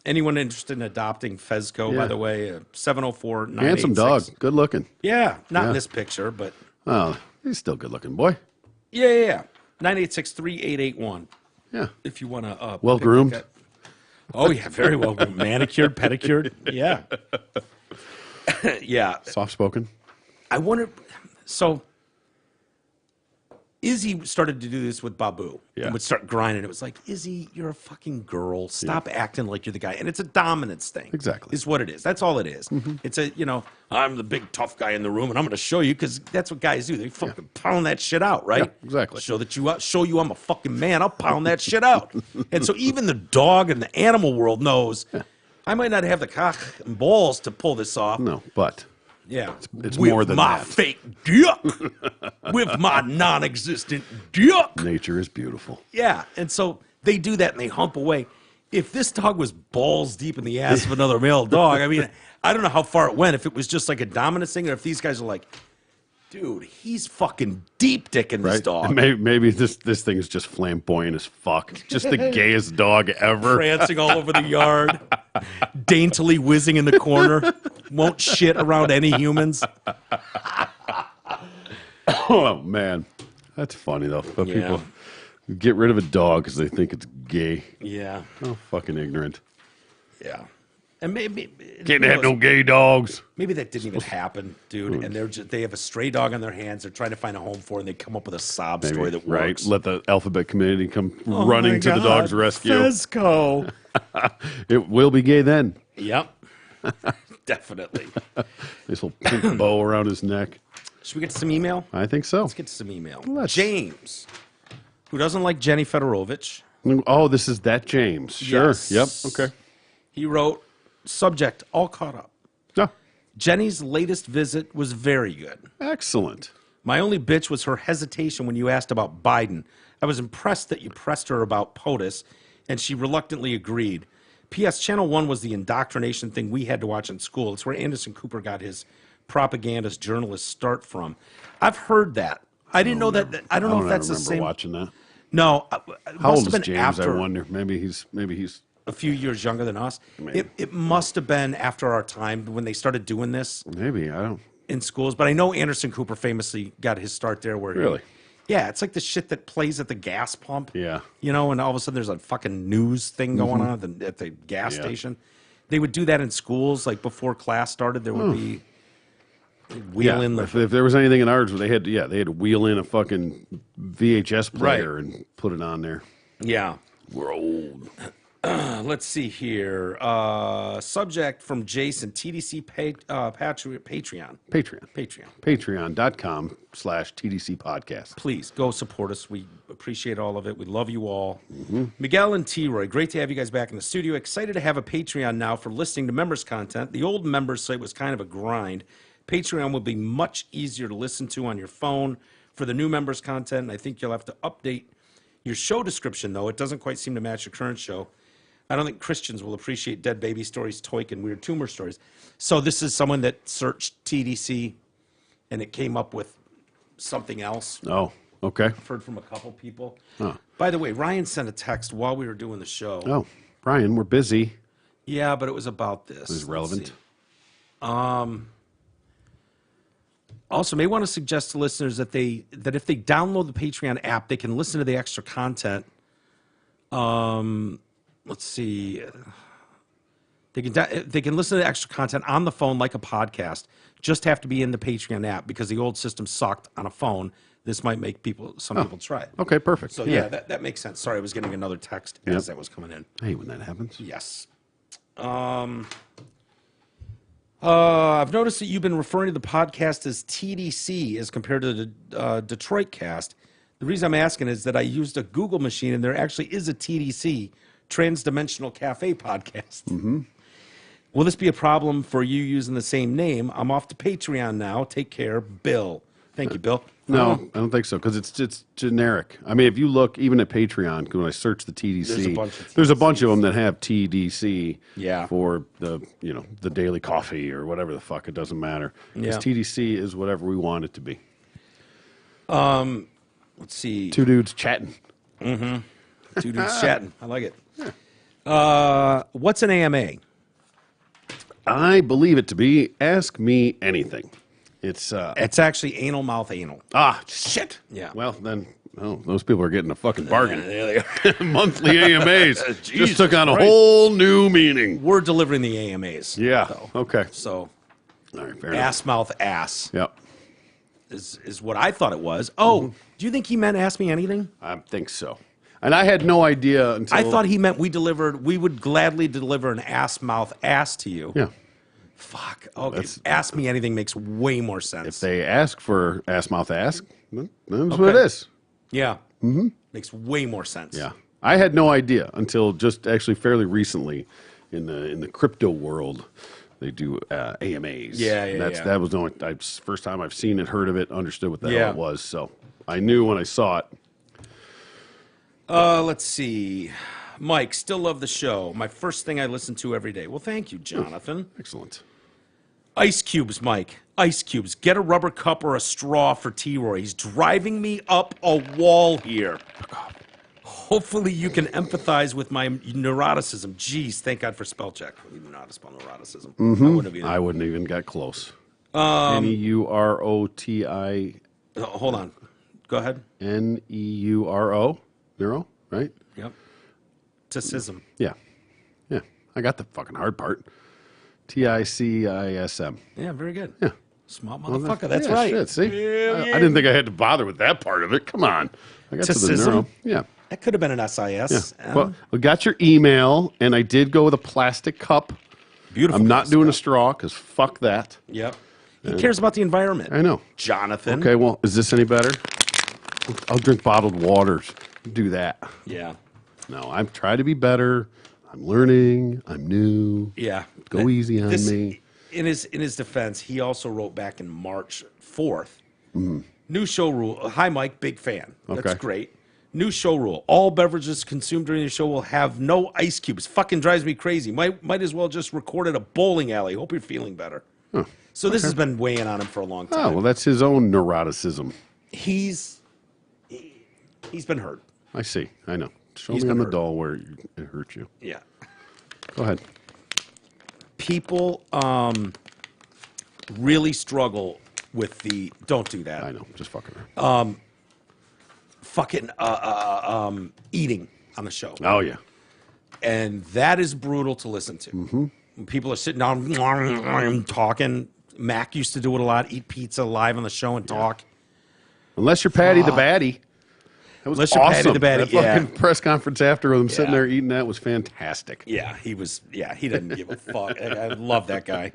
Anyone interested in adopting Fezco, by Yeah. the way, 704-986. Handsome dog. Good looking. Yeah, not Yeah. in this picture, but Oh, he's still good looking, boy. yeah. 986-3881. Yeah. If you want to. Well groomed. Oh, yeah, very well groomed. Manicured, pedicured. Yeah. Yeah. Soft spoken. I wonder. So, Izzy started to do this with Babu. Yeah. And would start grinding. It was like, Izzy, you're a fucking girl. Stop acting like you're the guy. And it's a dominance thing. Exactly. Is what it is. That's all it is. It's a, I'm the big tough guy in the room and I'm going to show you because that's what guys do. They fucking pound that shit out, right? Yeah, exactly. Show you I'm a fucking man. I'll pound that shit out. And so even the dog and the animal world knows I might not have the cock and balls to pull this off. No, but Yeah. it's with more than my that. fake dick. With my non-existent dick. Nature is beautiful. Yeah. And so they do that and they hump away. If this dog was balls deep in the ass of another male dog, I mean, I don't know how far it went. If it was just like a dominance thing or if these guys are like, dude, he's fucking deep dicking this Right? dog. Maybe this thing is just flamboyant as fuck. Just the gayest dog ever. Prancing all over the yard, daintily whizzing in the corner, won't shit around any humans. Oh, man. That's funny, though. But Yeah. people get rid of a dog because they think it's gay. Yeah. Oh, fucking ignorant. Yeah. And maybe Can't have no gay dogs. Maybe that didn't even happen, dude. And they have a stray dog on their hands. They're trying to find a home for it, and they come up with a sob Maybe, story that right? works. Let the alphabet community come Oh running my to the God, dog's rescue. Fezco. It will be gay then. Yep. Definitely. This little pink bow around his neck. Should we get to some email? I think so. Let's get to some email. James, who doesn't like Jenny Fedorovich. Oh, this is that James. Sure. Yes. Yep. Okay. He wrote, subject, all caught up. Oh, Jenny's latest visit was very good. excellent. My only bitch was her hesitation when you asked about Biden. I was impressed that you pressed her about POTUS, and she reluctantly agreed. P.S. Channel 1 was the indoctrination thing we had to watch in school. It's where Anderson Cooper got his propagandist journalist start from. I've heard that. I didn't know that. I don't know if that's the remember same. watching that. No. How old is James? I wonder. Maybe he's a few years younger than us. Maybe. It must have been after our time when they started doing this maybe I don't. in schools. But I know Anderson Cooper famously got his start there. Where Really? Yeah, it's like the shit that plays at the gas pump. Yeah. You know, and all of a sudden there's a fucking news thing going on at the gas station. They would do that in schools, like before class started. There would be wheel in the. If there was anything in ours, they had to wheel in a fucking VHS player and put it on there. Yeah. We're old. Let's see here. Subject from Jason, TDC Patreon. Patreon.com/TDC podcast. Please go support us. We appreciate all of it. We love you all. Miguel and T-Roy, great to have you guys back in the studio. Excited to have a Patreon now for listening to members' content. The old members site was kind of a grind. Patreon will be much easier to listen to on your phone for the new members' content. And I think you'll have to update your show description, though. It doesn't quite seem to match your current show. I don't think Christians will appreciate dead baby stories, toik, and weird tumor stories. So this is someone that searched TDC, and it came up with something else. Oh, okay. I've heard from a couple people. Huh. By the way, Ryan sent a text while we were doing the show. Oh, Brian, we're busy. Yeah, but it was about this. It was relevant. Also, may want to suggest to listeners that if they download the Patreon app, they can listen to the extra content. Let's see. They can listen to the extra content on the phone like a podcast. Just have to be in the Patreon app because the old system sucked on a phone. This might make some people try it. Okay, perfect. So yeah, that makes sense. Sorry, I was getting another text as that was coming in. I hate when that happens. Yes. I've noticed that you've been referring to the podcast as TDC as compared to the Detroit cast. The reason I'm asking is that I used a Google machine and there actually is a TDC, Transdimensional Cafe podcast. Mm-hmm. Will this be a problem for you using the same name? I'm off to Patreon now. Take care, Bill. Thank you, Bill. No, I don't think so because it's generic. I mean, if you look even at Patreon, when I search the TDC, there's a bunch of them that have TDC for the the daily coffee or whatever the fuck. It doesn't matter. Because TDC is whatever we want it to be. Let's see. Two dudes chatting. Mm-hmm. Two dudes chatting. I like it. What's an AMA? I believe it to be Ask Me Anything. It's actually anal mouth anal. Ah, shit. Yeah. Well, then, those people are getting a fucking bargain. There they are. Monthly AMAs Jesus just took on a Christ. whole new meaning. We're delivering the AMAs. Yeah. though. Okay. So, all right, fair enough. ass mouth ass. Yep. Is what I thought it was. Oh, do you think he meant ask me anything? I think so. And I had no idea until I thought he meant we would gladly deliver an ass mouth ass to you. Yeah. Fuck. Okay. Ask me anything makes way more sense. If they ask for ass mouth ask, that's what it is. Yeah. Mm-hmm. Makes way more sense. Yeah. I had no idea until just actually fairly recently in the crypto world. They do AMAs. That was the only first time I've seen it, heard of it, understood what the hell it was. So I knew when I saw it. Let's see. Mike, still love the show. My first thing I listen to every day. Well, thank you, Jonathan. Excellent. Ice cubes, Mike. Ice cubes. Get a rubber cup or a straw for T-Roy. He's driving me up a wall here. Hopefully you can empathize with my neuroticism. Jeez, thank God for spell check. You know how to spell neuroticism. I wouldn't even got close. Neuroti. Hold on. Go ahead. Neuro. Neuro, right? Yep. Ticism. Yeah. Yeah. I got the fucking hard part. TICISM. Yeah, very good. Yeah. Smart motherfucker. That's right. Shit, see? I didn't think I had to bother with that part of it. Come on. I got to the neuro. Yeah. That could have been an SIS. Yeah. Well, we got your email, and I did go with a plastic cup. Beautiful. I'm not doing a straw, because fuck that. Yep. He cares about the environment. I know. Jonathan. Okay, well, is this any better? I'll drink bottled waters. Do that. Yeah. No, I've tried to be better. I'm learning. I'm new. Yeah. Go easy on me. In his defense, he also wrote back in March 4th. New show rule. Hi, Mike. Big fan. That's Okay. great. New show rule. All beverages consumed during the show will have no ice cubes. Fucking drives me crazy. Might as well just record at a bowling alley. Hope you're feeling better. Huh. So this has been weighing on him for a long time. Oh, well, that's his own neuroticism. He's been hurt. I see. I know. Show He's me on been the hurt. doll where it hurt you. Yeah. Go ahead. People really struggle with the. Don't do that. I know. Just fucking around. Eating on the show. Oh, yeah. And that is brutal to listen to. When people are sitting down talking. Mac used to do it a lot. Eat pizza live on the show and talk. Unless you're Patty the Baddie. That was Unless you're awesome. Patty the Baddie, That yeah. fucking press conference after him sitting Yeah. there eating that was fantastic. Yeah, he was. Yeah, he didn't give a fuck. I love that guy.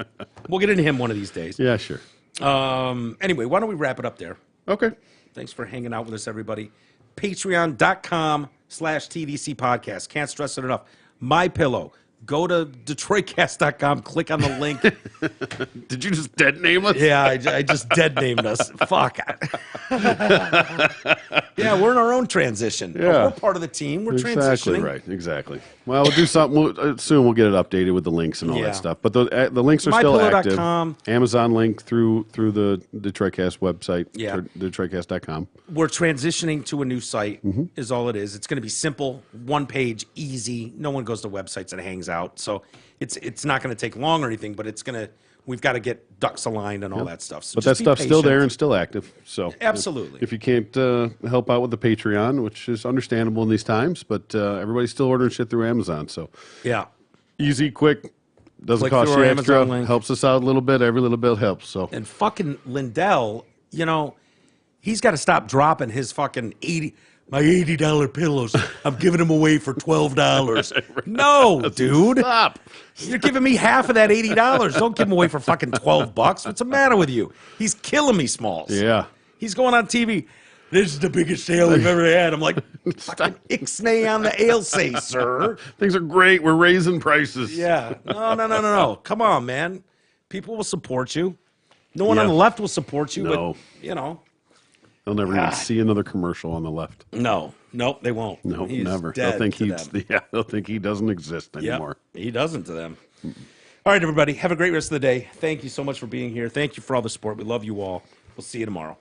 We'll get into him one of these days. Yeah, sure. Anyway, why don't we wrap it up there? Okay. Thanks for hanging out with us, everybody. Patreon.com/TDC podcast. Can't stress it enough. My Pillow. Go to DetroitCast.com. Click on the link. Did you just dead name us? Yeah, I just dead named us. Fuck. Yeah, we're in our own transition. But Yeah. we're part of the team. We're Exactly transitioning. right. Exactly. Well, we'll do something. Soon we'll get it updated with the links and all Yeah. that stuff. But the links are still active. MyPillow.com. Amazon link through the Detroitcast website. Yeah. or DetroitCast.com. We're transitioning to a new site Mm-hmm. is all it is. It's going to be simple, one page, easy. No one goes to websites and hangs out. So it's not going to take long or anything, but we've got to get ducks aligned and all that stuff. So But that just be stuff's still there patient. and still active. So Absolutely. if you can't help out with the Patreon, which is understandable in these times, but everybody's still ordering shit through Amazon. So Yeah. easy, quick, doesn't Click cost through you our extra, Amazon link. helps us out a little bit. Every little bit helps. So And fucking Lindell, he's got to stop dropping his fucking $80 pillows. I'm giving them away for $12. No, dude. stop. You're giving me half of that $80. Don't give them away for fucking $12. What's the matter with you? He's killing me, Smalls. Yeah. He's going on TV. This is the biggest sale we've ever had. I'm like, fucking ixnay on the ale say, sir. Things are great. We're raising prices. Yeah. No. Come on, man. People will support you. No one Yeah. on the left will support you, No. but, They'll never even see another commercial on the left. No, they won't. No, He's never. dead They'll think to he's them. they'll think he doesn't exist Yep, anymore. he doesn't to them. All right, everybody. Have a great rest of the day. Thank you so much for being here. Thank you for all the support. We love you all. We'll see you tomorrow.